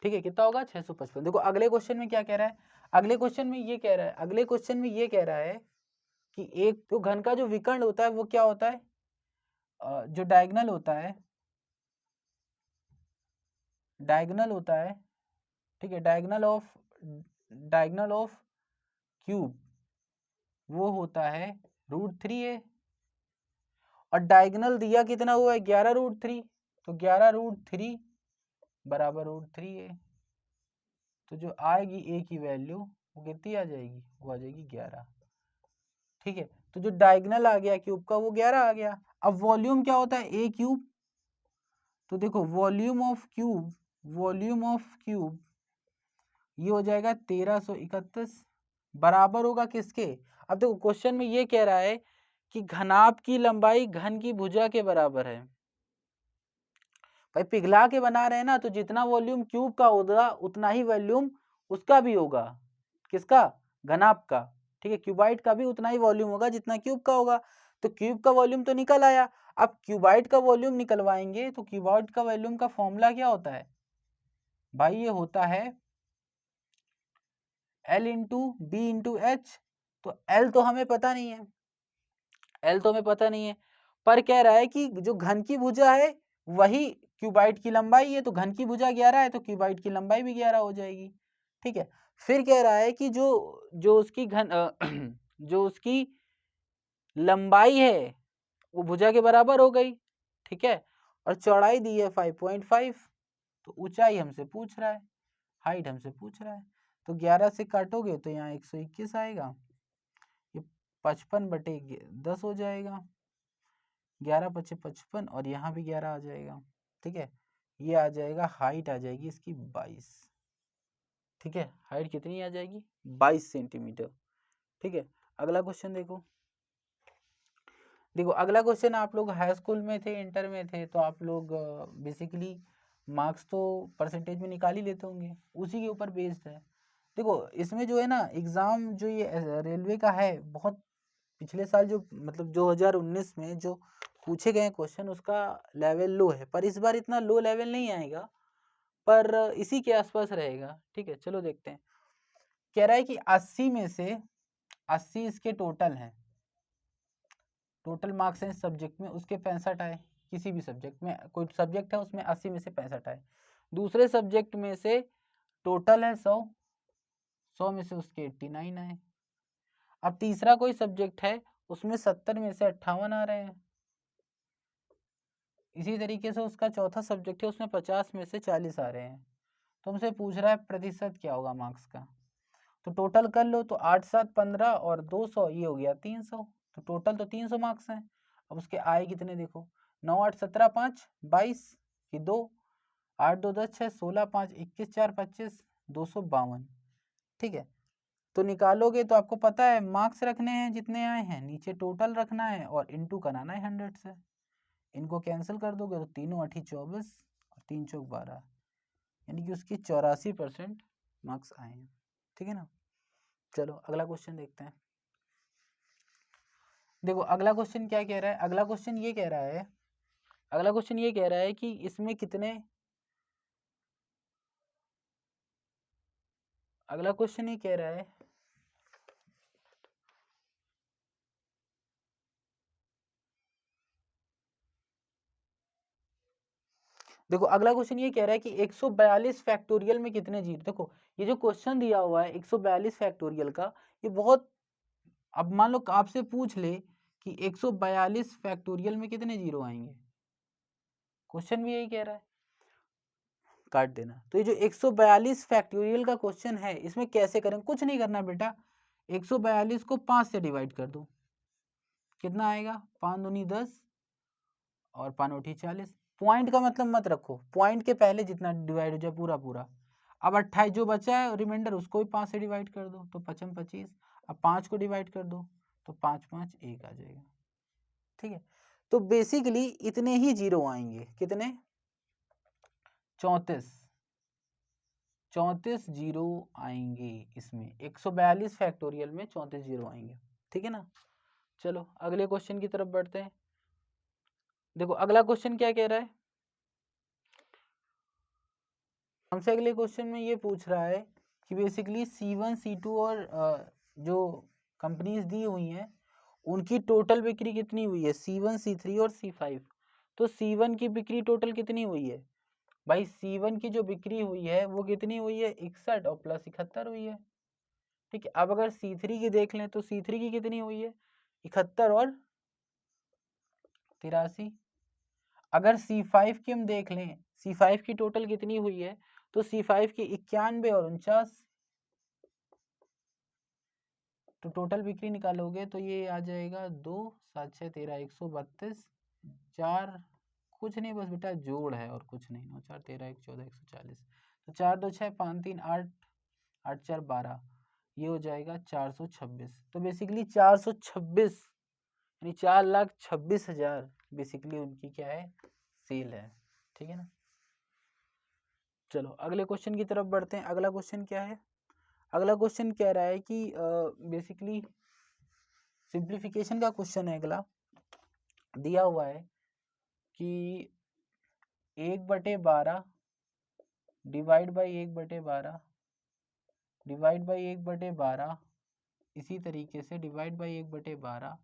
ठीक है, कितना होगा? 655। देखो अगले क्वेश्चन में क्या कह रहा है, अगले क्वेश्चन में ये कह रहा है, अगले क्वेश्चन में ये कह रहा है कि एक तो घन का जो विकर्ण होता है वो क्या होता है, जो डायगोनल होता है, डायगोनल होता है, ठीक है, डायगोनल ऑफ क्यूब वो होता है √3a, और डायगोनल दिया कितना हुआ है? 11√3, तो 11√3 बराबर √3a, तो जो आएगी a की वैल्यू वो कितनी आ जाएगी? वो आ जाएगी 11। ठीक है, तो जो डायगोनल आ गया क्यूब का वो 11 आ गया। अब वॉल्यूम क्या होता है? a क्यूब, तो देखो volume of cube, volume of cube ये हो जाएगा 1331, बराबर होगा किसके? अब देखो क्वेश्चन में ये कह रहा है कि घनाभ की लंबाई घन की भुजा के बराबर है। भाई पिघला के बना रहे हैं ना, तो जितना वॉल्यूम क्यूब का होगा उतना ही वॉल्यूम उसका भी होगा, किसका? घनाभ का। ठीक है, क्यूबाइट का भी उतना ही वॉल्यूम होगा जितना क्यूब का होगा, तो क्यूब का वॉल्यूम तो निकल आया। अब क्यूबाइट का वॉल्यूम निकलवाएंगे तो क्यूबाइट का वॉल्यूम का फॉर्मूला क्या होता है भाई? ये होता है L into B into H. तो L तो हमें पता नहीं है, L तो हमें पता नहीं है, पर कह रहा है कि जो घन की भुजा है वही क्यूबाइट की लंबाई है, तो घन की भुजा 11 है तो क्यूबाइट की लंबाई भी 11 हो जाएगी। ठीक है, फिर कह रहा है कि जो जो उसकी जो उसकी लंबाई है वो भुजा के बराबर हो गई। ठीक है, और चौड़ाई दी है 5.5, तो ऊंचाई हमसे पूछ रहा है, हाइट हमसे पूछ रहा है, तो 11 से काटोगे तो यहाँ 121 आएगा, ये 55/10 हो जाएगा, 11 × 55 और यहाँ भी 11 आ जाएगा। ठीक है, ये आ जाएगा, हाइट आ जाएगी इसकी 22। ठीक है, हाइट कितनी आ जाएगी? 22 सेंटीमीटर। ठीक है, अगला क्वेश्चन देखो। देखो अगला क्वेश्चन, आप लोग हाई स्कूल में थे, इंटर में थे, तो आप लोग बेसिकली मार्क्स तो परसेंटेज में निकाल ही लेते होंगे, उसी के ऊपर बेस्ड है। देखो इसमें जो है ना एग्जाम, जो ये रेलवे का है, बहुत पिछले साल जो मतलब 2019 में जो पूछे गए क्वेश्चन उसका लेवल लो है, पर इस बार इतना लो लेवल नहीं आएगा, पर इसी के आसपास रहेगा। ठीक है, चलो देखते हैं। कह रहा है कि 80 में से 80 इसके टोटल हैं, टोटल मार्क्स हैं सब्जेक्ट में, उसके 65 आए, किसी भी सब्जेक्ट में, कोई सब्जेक्ट है उसमें 80 में से 65 आए। दूसरे सब्जेक्ट में से टोटल है 100, 100 में से उसके 89 आए। अब तीसरा कोई सब्जेक्ट है उसमें 70 में से 58 आ रहे हैं। इसी तरीके से उसका चौथा सब्जेक्ट है उसमें 50 में से 40 आ रहे हैं। तो हमसे पूछ रहा है प्रतिशत क्या होगा मार्क्स का, तो टोटल कर लो, तो 8 7 15 और 200, ये हो गया 300, तो टोटल तो 300 मार्क्स हैं। अब उसके आए कितने देखो, 9 8 17 5 22 की 2, 8 2 10 6 16 5 21 4 25, 252। ठीक है, तो निकालोगे तो आपको पता है मार्क्स रखने हैं जितने आए हैं, नीचे टोटल रखना है और इनटू कराना है 100 से। इनको कैंसिल कर दोगे तो 3 8 24 और 3 चौक 12, यानी कि उसकी 84% मार्क्स आए हैं। ठीक है ना, चलो अगला क्वेश्चन देखते हैं। देखो अगला क्वेश्चन क्या कह रहा है, अगला क्वेश्चन ये कह रहा है, अगला क्वेश्चन ये कह रहा है कि इसमें कितने, अगला क्वेश्चन ये कह रहा है देखो अगला क्वेश्चन ये कह रहा है कि 142 फैक्टोरियल में कितने जीरो। देखो ये जो क्वेश्चन दिया हुआ है 142 फैक्टोरियल का, ये बहुत, अब मान लो आपसे पूछ ले कि 142 फैक्टोरियल में कितने जीरो आएंगे, क्वेश्चन भी यही कह रहा है, काट देना। तो ये जो 142 फैक्टोरियल का क्वेश्चन है इसमें कैसे करें, कुछ नहीं करना बेटा, 142 को 5 से डिवाइड कर दो, कितना आएगा, 5 दूनी 10 और 5 उठी 40। पॉइंट का मतलब मत रखो, पॉइंट के पहले जितना डिवाइड हो जाए पूरा पूरा। अब 28 जो बचा है रिमाइंडर उसको भी 5 से डिवाइड कर दो तो 5 25। अब 5 को डिवाइड कर दो तो 5 5 1 आ जाएगा। ठीक है, तो बेसिकली इतने ही जीरो आएंगे, कितने, 34 जीरो आएंगे इसमें, 142 फैक्टोरियल में 34 जीरो आएंगे। ठीक है ना। चलो अगले क्वेश्चन की तरफ बढ़ते हैं। देखो अगला क्वेश्चन क्या कह रहा है, हमसे अगले क्वेश्चन में ये पूछ रहा है कि बेसिकली C1 C2 और जो कंपनीज दी हुई हैं उनकी टोटल बिक्री कितनी हुई है, C1 C3 और C5। तो C1 की बिक्री टोटल कितनी हुई है भाई, C1 की जो बिक्री हुई है वो कितनी हुई है, 61 और प्लस 71 हुई है। ठीक है, अब अगर C3 की देख लें तो C3 की कितनी हुई है, 71 और 83। अगर C5 की हम देख लें, C5 की टोटल कितनी हुई है, तो C5 की 91 और 49। तो टोटल बिक्री निकालोगे तो ये आ जाएगा 2 7 6 13 132 4, कुछ नहीं बस बेटा जोड़ है और कुछ नहीं, 9 4 13 1 14 140। तो 4 2 6 5 3 8 8 4 12, ये हो जाएगा 426। तो बेसिकली 426 यानी 4,26,000 बेसिकली उनकी क्या है, सेल है। ठीक है ना। चलो अगले क्वेश्चन की तरफ बढ़ते हैं। अगला क्वेश्चन क्या है, अगला क्वेश्चन कह रहा है कि बेसिकली सिंप्लीफिकेशन का क्वेश्चन है। अगला दिया हुआ है कि 1/12 डिवाइड बाई 1/12 डिवाइड बाई 1/12, इसी तरीके से डिवाइड बाई 1/12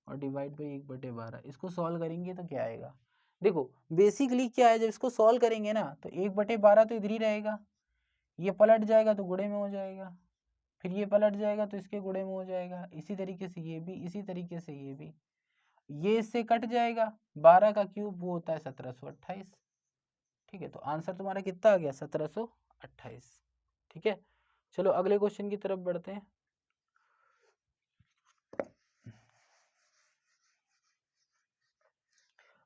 और डिवाइड बाई 1/12, इसको सॉल्व करेंगे तो क्या आएगा। देखो बेसिकली क्या है, जब इसको सॉल्व करेंगे ना तो 1/12 तो इधर ही रहेगा, ये पलट जाएगा तो गुणे में हो जाएगा, फिर ये पलट जाएगा तो इसके गुणे में हो जाएगा, इसी तरीके से ये भी, इसी तरीके से ये भी, ये इससे कट जाएगा। 12 का क्यूब वो होता है 1728। ठीक है, तो आंसर तुम्हारा कितना आ गया, 1728। ठीक है, चलो अगले क्वेश्चन की तरफ बढ़ते हैं।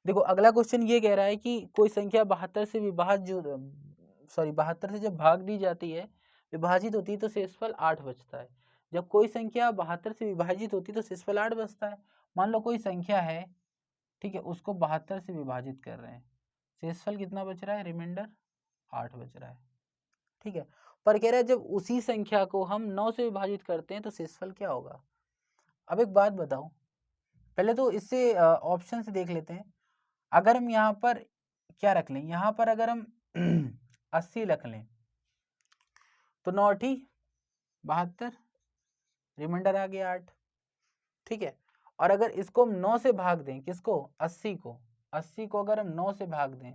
देखो अगला क्वेश्चन ये कह रहा है कि कोई संख्या 72 से जब भाग दी जाती है, विभाजित होती है तो शेषफल 8 बचता है। जब कोई संख्या 72 से विभाजित होती है तो शेषफल 8 बचता है। मान लो कोई संख्या है, ठीक है, उसको 72 से विभाजित कर रहे हैं, शेषफल कितना बच रहा है, रिमाइंडर 8 बच रहा है। ठीक है, पर कह रहा है जब उसी संख्या को हम 9 से विभाजित करते हैं तो शेषफल क्या होगा। अब एक बात बताओ, पहले तो इससे ऑप्शन से देख लेते हैं। अगर हम यहाँ पर क्या रख लें, यहाँ पर अगर हम 80 रख लें तो 9 8 72, रिमाइंडर आ गया 8। ठीक है, और अगर इसको हम 9 से भाग दें, किसको, 80 को, 80 को अगर हम 9 से भाग दें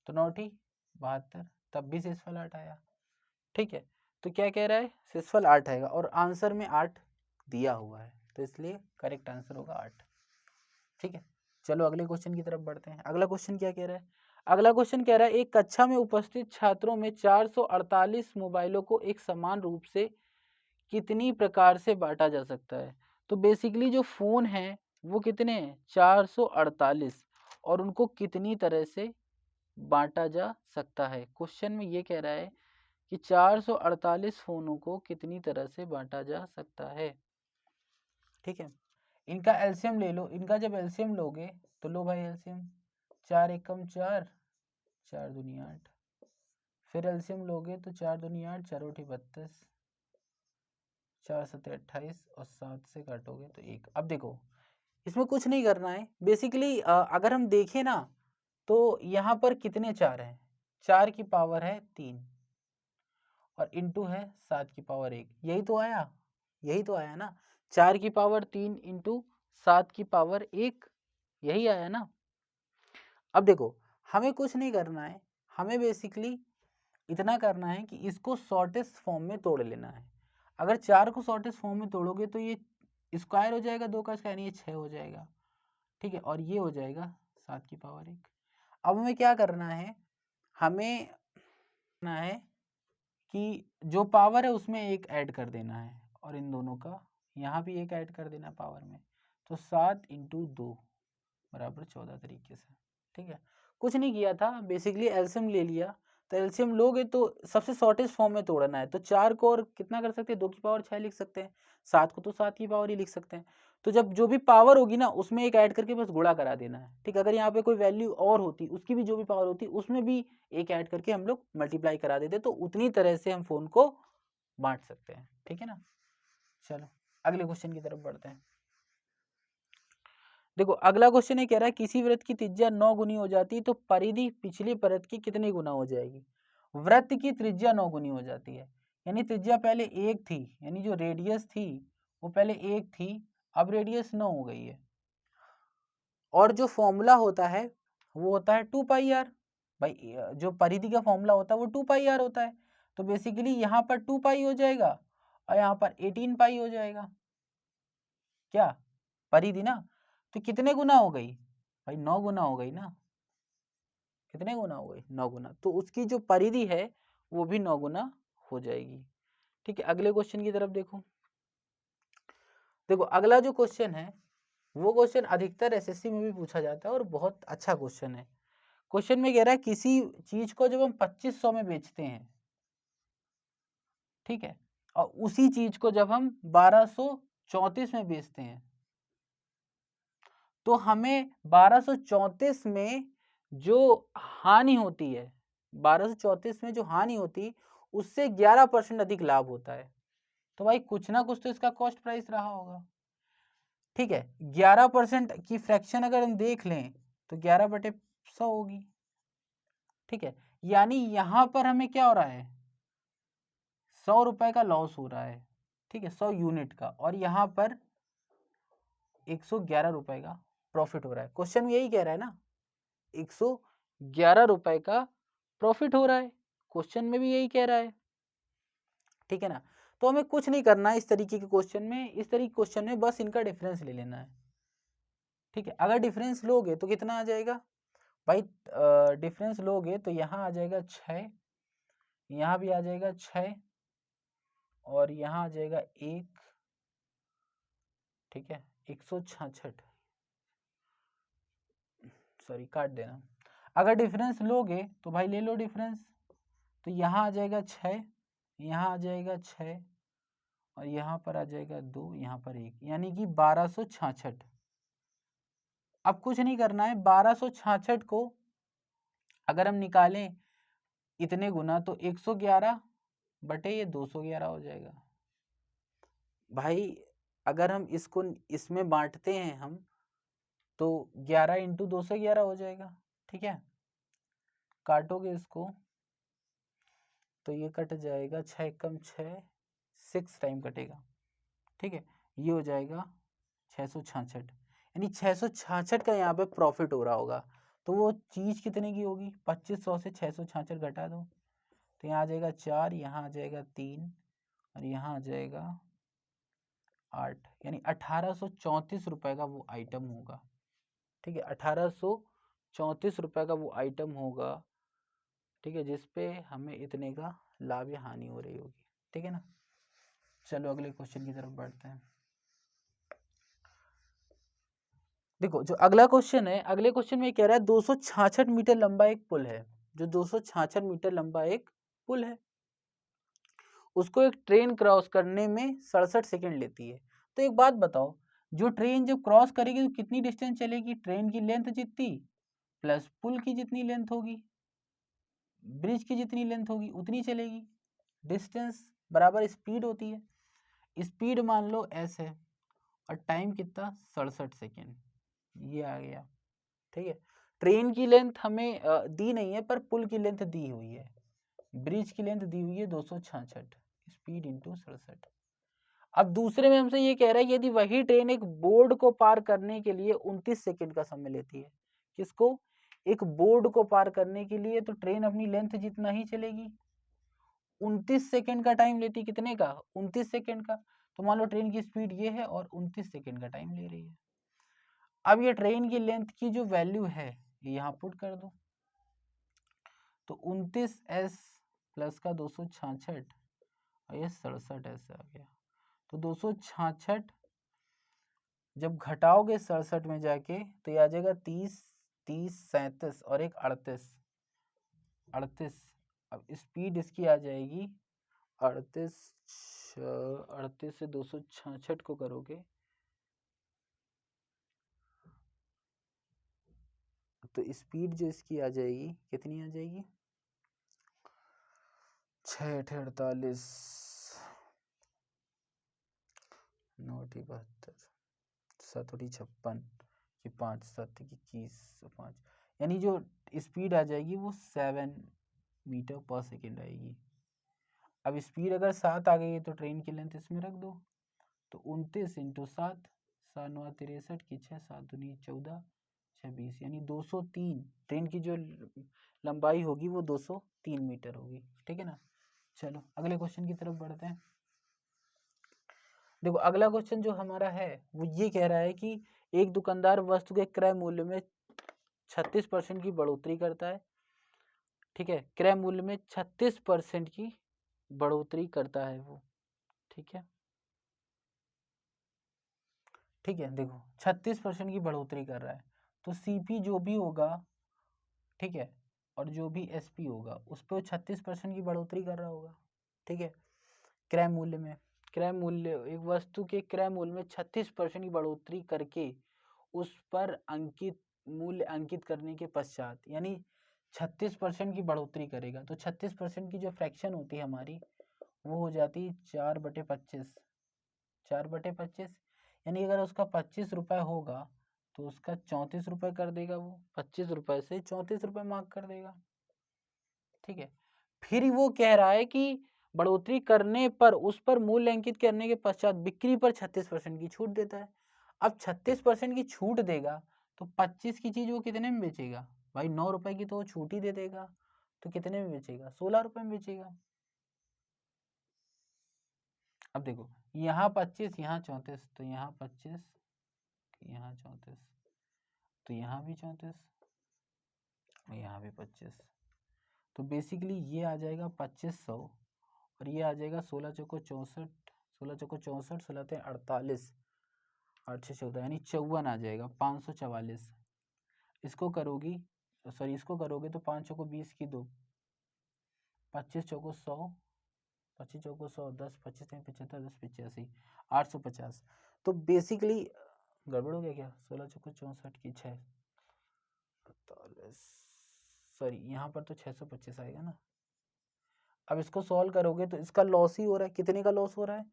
तो 9 8 72, तब भी शेषफल 8 आया। ठीक है, तो क्या कह रहा है, शेषफल 8 आएगा और आंसर में 8 दिया हुआ है, तो इसलिए करेक्ट आंसर होगा 8। ठीक है, चलो अगले क्वेश्चन की तरफ बढ़ते हैं। अगला क्वेश्चन क्या कह रहा है, अगला क्वेश्चन कह रहा है एक कक्षा में उपस्थित छात्रों में 448 मोबाइलों को एक समान रूप से कितनी प्रकार से बांटा जा सकता है। तो बेसिकली जो फोन है वो कितने हैं, 448, और उनको कितनी तरह से बांटा जा सकता है। क्वेश्चन में ये कह रहा है कि 448 फोनों को कितनी तरह से बांटा जा सकता है। ठीक है, इनका एलसीएम ले लो, इनका जब एलसीएम लोगे तो लो भाई एलसीएम, 4 एकम 4, 4 दूनी 8, फिर एलसीएम लोगे तो 4 दूनी 8, 4 उठी 32, 4 सत्ते 28 और 7 से काटोगे तो 1। अब देखो इसमें कुछ नहीं करना है, बेसिकली अगर हम देखें ना तो यहाँ पर कितने 4 हैं, 4 की पावर है 3 और इंटू है 7 की पावर 1, यही तो आया, यही तो आया ना, 4 की पावर 3 इंटू 7 की पावर 1, यही आया ना। अब देखो हमें कुछ नहीं करना है, हमें बेसिकली इतना करना है कि इसको शॉर्टेस्ट फॉर्म में तोड़ लेना है। अगर 4 को शॉर्टेस्ट फॉर्म में तोड़ोगे तो ये स्क्वायर हो जाएगा, 2 का स्क्वायर ये 6 हो जाएगा। ठीक है, और ये हो जाएगा 7 की पावर 1। अब हमें क्या करना है, हमें करना है कि जो पावर है उसमें 1 ऐड कर देना है और इन दोनों का यहाँ भी 1 ऐड कर देना पावर में, तो 7 × 2 बराबर 14 तरीके से। ठीक है, कुछ नहीं किया था, बेसिकली एलसीएम ले लिया। तो एलसीएम लोगे तो सबसे शॉर्टेस्ट फॉर्म में तोड़ना है, तो 4 को और कितना कर सकते हैं, 2 की पावर 6 लिख सकते हैं, 7 को तो 7 की पावर ही लिख सकते हैं। तो जब जो भी पावर होगी ना उसमें 1 ऐड करके बस गुणा करा देना है। ठीक है, अगर यहाँ पे कोई वैल्यू और होती, उसकी भी जो भी पावर होती उसमें भी 1 ऐड करके हम लोग मल्टीप्लाई करा देते, तो उतनी तरह से हम फोन को बांट सकते हैं। ठीक है ना, चलो अगले क्वेश्चन की तरफ बढ़ते हैं। देखो अगला क्वेश्चन ये कह रहा है किसी वृत्त की त्रिज्या 9 गुनी हो जाती तो परिधि पिछली परत की कितनी गुना हो जाएगी। वृत्त की त्रिज्या 9 गुनी हो जाती है, यानी त्रिज्या पहले 1 थी, यानी जो रेडियस थी वो पहले 1 थी, अब रेडियस 9 हो गई है। और जो फॉर्मूला होता है वो होता है 2πr। भाई जो परिधि का फॉर्मूला होता है वो 2πr होता है, तो बेसिकली यहाँ पर 2π हो जाएगा और यहाँ पर 18π हो जाएगा। क्या परिधि ना, तो कितने गुना हो गई भाई, 9 गुना हो गई ना। कितने गुना हो गई, 9 गुना, तो उसकी जो परिधि है वो भी 9 गुना हो जाएगी। ठीक है, अगले क्वेश्चन की तरफ देखो। देखो अगला जो क्वेश्चन है वो क्वेश्चन अधिकतर एसएससी में भी पूछा जाता है और बहुत अच्छा क्वेश्चन है। क्वेश्चन में कह रहा है किसी चीज को जब हम 2500 में बेचते हैं, ठीक है, और उसी चीज को जब हम 1234 में बेचते हैं, तो हमें 1234 में जो हानि होती है, 1234 में जो हानि होती उससे 11% अधिक लाभ होता है। तो भाई कुछ ना कुछ तो इसका कॉस्ट प्राइस रहा होगा। ठीक है, 11% की फ्रैक्शन अगर हम देख लें तो 11/100 होगी। ठीक है, यानी यहां पर हमें क्या हो रहा है, 100 रुपए का लॉस हो रहा है। ठीक है, 100 यूनिट का, और यहां पर 111 रुपए का प्रॉफिट हो रहा है। क्वेश्चन यही कह रहा है ना, 111 रुपए का प्रॉफिट हो रहा है, क्वेश्चन में भी यही कह रहा है। ठीक है ना, तो हमें कुछ नहीं करना है इस तरीके के क्वेश्चन में, इस तरीके के क्वेश्चन में बस इनका डिफरेंस ले लेना है। ठीक है, अगर डिफरेंस लोगे तो कितना आ जाएगा भाई, डिफरेंस लोगे तो यहाँ आ जाएगा 6, यहाँ भी आ जाएगा 6, और यहाँ आ जाएगा 1। ठीक है, 166, सॉरी काट देना। अगर डिफरेंस लोगे तो भाई ले लो डिफरेंस, तो यहाँ आ जाएगा 6, यहाँ आ जाएगा 6, और यहाँ पर आ जाएगा 2, यहाँ पर 1, यानी कि 1266। अब कुछ नहीं करना है, 1266 को अगर हम निकालें इतने गुना तो 111 बटे ये 211 हो जाएगा। भाई अगर हम इसको इसमें बांटते हैं हम, तो 11 × 211 हो जाएगा। ठीक है, काटोगे इसको तो ये कट जाएगा, 6 कम 6, 6 टाइम कटेगा। ठीक है, ये हो जाएगा 666, यानी 666 का यहाँ पे प्रॉफिट हो रहा होगा। तो वो चीज़ कितने की होगी, 2500 से 666 घटा दो, तो यहाँ आ जाएगा 4, यहाँ आ जाएगा 3, और यहाँ आ जाएगा 8, यानी 1834 रुपए का वो आइटम होगा। ठीक है, 1834 रुपए का वो आइटम होगा। ठीक है, जिसपे हमें इतने का लाभ या हानि हो रही होगी। ठीक है ना, चलो अगले क्वेश्चन की तरफ बढ़ते हैं। देखो जो अगला क्वेश्चन है, अगले क्वेश्चन में कह रहा है 266 मीटर लंबा एक पुल है, जो 266 मीटर लंबा एक पुल है, उसको एक ट्रेन क्रॉस करने में 67 सेकंड लेती है। तो एक बात बताओ, जो ट्रेन जब क्रॉस करेगी तो कितनी डिस्टेंस चलेगी, ट्रेन की लेंथ जितनी प्लस पुल की जितनी लेंथ होगी, ब्रिज की जितनी लेंथ होगी उतनी चलेगी। डिस्टेंस बराबर स्पीड होती है, स्पीड मान लो s है, और टाइम कितना 67 सेकेंड, ये आ गया। ठीक है, ट्रेन की लेंथ हमें दी नहीं है, पर पुल की लेंथ दी हुई है, ब्रिज की लेंथ दी हुई है 266, स्पीड इंटू 67। अब दूसरे में हमसे ये कह रहा है यदि वही ट्रेन एक बोर्ड को पार करने के लिए 29 सेकंड का समय लेती है, किसको, एक बोर्ड को पार करने के लिए, तो ट्रेन अपनी लेंथ जितना ही चलेगी, 29 सेकंड का टाइम लेती, कितने का, 29 सेकंड का। तो मान लो ट्रेन की स्पीड ये है और 29 सेकंड का टाइम ले रही है। अब ये ट्रेन की लेंथ की जो वैल्यू है ये यहाँ पुट कर दो, तो 29s प्लस का 266 और ये 67s आ गया। तो 266 जब घटाओगे 67 में जाके तो ये आ जाएगा 30, 30, 37 और एक 38, 38। अब स्पीड इसकी आ जाएगी 38, 38 से 266 को करोगे तो स्पीड जो इसकी आ जाएगी कितनी आ जाएगी, 6, 48, 9, 72, 7, 56, 5, 7, 21, 5, यानी जो स्पीड आ जाएगी वो 7 मीटर पर सेकेंड आएगी। अब स्पीड अगर 7 आ गई है तो ट्रेन की लेंथ इसमें रख दो, तो 29 इंटू 7, 7, 9, 63 की 6, 7, 2, 14, 26, यानी 203 ट्रेन की जो लंबाई होगी वो 203 मीटर होगी। ठीक है ना। चलो अगले क्वेश्चन की तरफ बढ़ते हैं। देखो अगला क्वेश्चन जो हमारा है वो ये कह रहा है कि एक दुकानदार वस्तु के क्रय मूल्य में 36% की बढ़ोतरी करता है। ठीक है, क्रय मूल्य में 36% की बढ़ोतरी करता है वो। ठीक है, ठीक है, देखो 36% की बढ़ोतरी कर रहा है तो सीपी जो भी होगा, ठीक है, और जो भी एसपी होगा उस पर 36% की बढ़ोतरी कर रहा होगा। ठीक है, क्रय मूल्य में, क्रय मूल्य, एक वस्तु के क्रय मूल्य में 36% की बढ़ोतरी करके उस पर अंकित मूल्य अंकित करने के पश्चात, यानी 36% की बढ़ोतरी करेगा तो 36% की जो फ्रैक्शन होती है हमारी वो हो जाती है 4/25, 4/25, यानी अगर उसका 25 रुपये होगा तो उसका 34 रुपये कर देगा, वो 25 रुपये से 34 रुपये मार्क कर देगा। ठीक है, फिर वो कह रहा है कि बढ़ोतरी करने पर उस पर मूल्य अंकित करने के पश्चात बिक्री पर 36% की छूट देता है। अब 36% की छूट देगा तो 25 की चीज वो कितने में बेचेगा भाई, 9 रुपए की तो वो छूट ही दे देगा, तो कितने में बेचेगा, 16 रुपए में बेचेगा। अब देखो यहाँ 25, यहाँ 34, तो यहाँ 25, यहाँ 34, तो यहाँ भी 34, यहाँ भी 25, तो बेसिकली ये आ जाएगा 2500 और ये आ जाएगा 16 चौको चौंसठ, 16 8 6 14, यानी 54 आ जाएगा, 544। इसको करोगी, सॉरी इसको करोगे तो 5 चौको 20 की 2, 25 चौको 100, 25 चौको 100, 10, 25, 75, 10, 85, 850। तो बेसिकली गड़बड़ हो गया क्या, 16 चौको 64 की 6, 48, सॉरी यहाँ पर तो 625 आएगा ना। अब इसको सॉल्व करोगे तो इसका लॉस ही हो रहा है, कितने का लॉस हो रहा है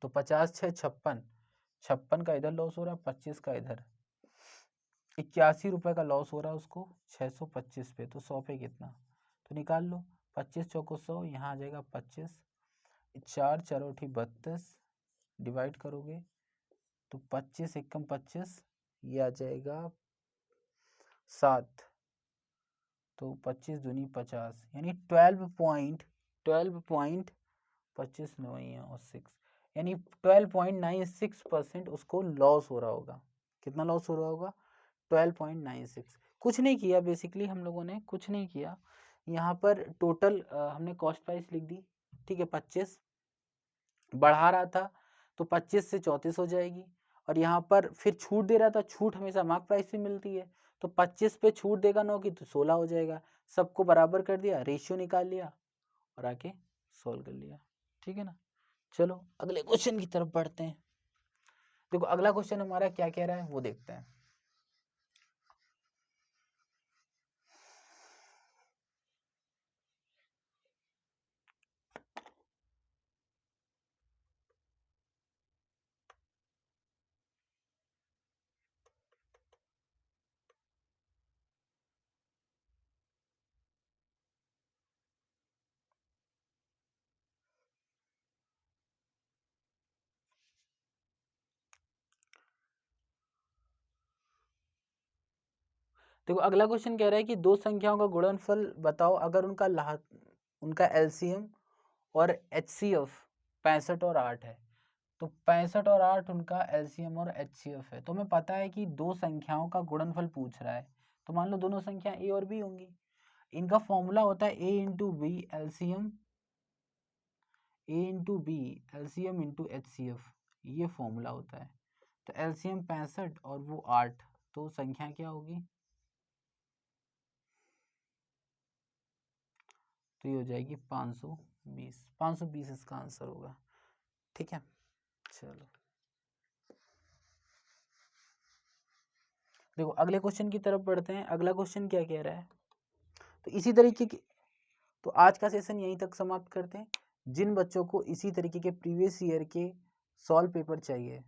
तो 50, 6, 56, 56 का इधर लॉस हो रहा है, 25 का इधर, 81 रुपए का लॉस हो रहा है उसको 625 पे, तो 100 पे कितना, तो निकाल लो, 25 चौको 100, यहाँ आ जाएगा 25, 4 चौरोठी 32, डिवाइड करोगे तो 25 एकम 25, ये आ जाएगा 7, तो 25 दूनी 50, यानी 12.25 और 6, यानी 12.96% उसको लॉस हो रहा होगा। कितना लॉस हो रहा होगा, 12.96। कुछ नहीं किया, बेसिकली हम लोगों ने कुछ नहीं किया, यहाँ पर टोटल हमने कॉस्ट प्राइस लिख दी। ठीक है, 25 बढ़ा रहा था तो 25 से 34 हो जाएगी, और यहाँ पर फिर छूट दे रहा था, छूट हमेशा मार्क प्राइस पे मिलती है, तो 25 पे छूट देगा 9 की तो 16 हो जाएगा। सबको बराबर कर दिया, रेशियो निकाल लिया और आके सॉल्व कर लिया। ठीक है ना। चलो अगले क्वेश्चन की तरफ बढ़ते हैं। देखो अगला क्वेश्चन हमारा क्या कह रहा है वो देखते हैं। देखो अगला क्वेश्चन कह रहा है कि दो संख्याओं का गुणनफल बताओ अगर उनका एलसीएम और एचसीएफ 65 और 8 है। तो 65 और 8 उनका एलसीएम और एचसीएफ है, तो हमें पता है कि दो संख्याओं का गुणनफल पूछ रहा है, तो मान लो दोनों संख्या ए और बी होंगी। इनका फॉर्मूला होता है A into B LCM A into B LCM into HCF, ये फॉर्मूला होता है। तो एलसीएम 65 और वो 8, तो संख्या क्या होगी? तो ये हो जाएगी 520। 520 इसका आंसर होगा। ठीक है, चलो देखो अगले क्वेश्चन की तरफ बढ़ते हैं। अगला क्वेश्चन क्या कह रहा है? तो इसी तरीके की, तो आज का सेशन यहीं तक समाप्त करते हैं। जिन बच्चों को इसी तरीके के प्रीवियस ईयर के सॉल्व पेपर चाहिए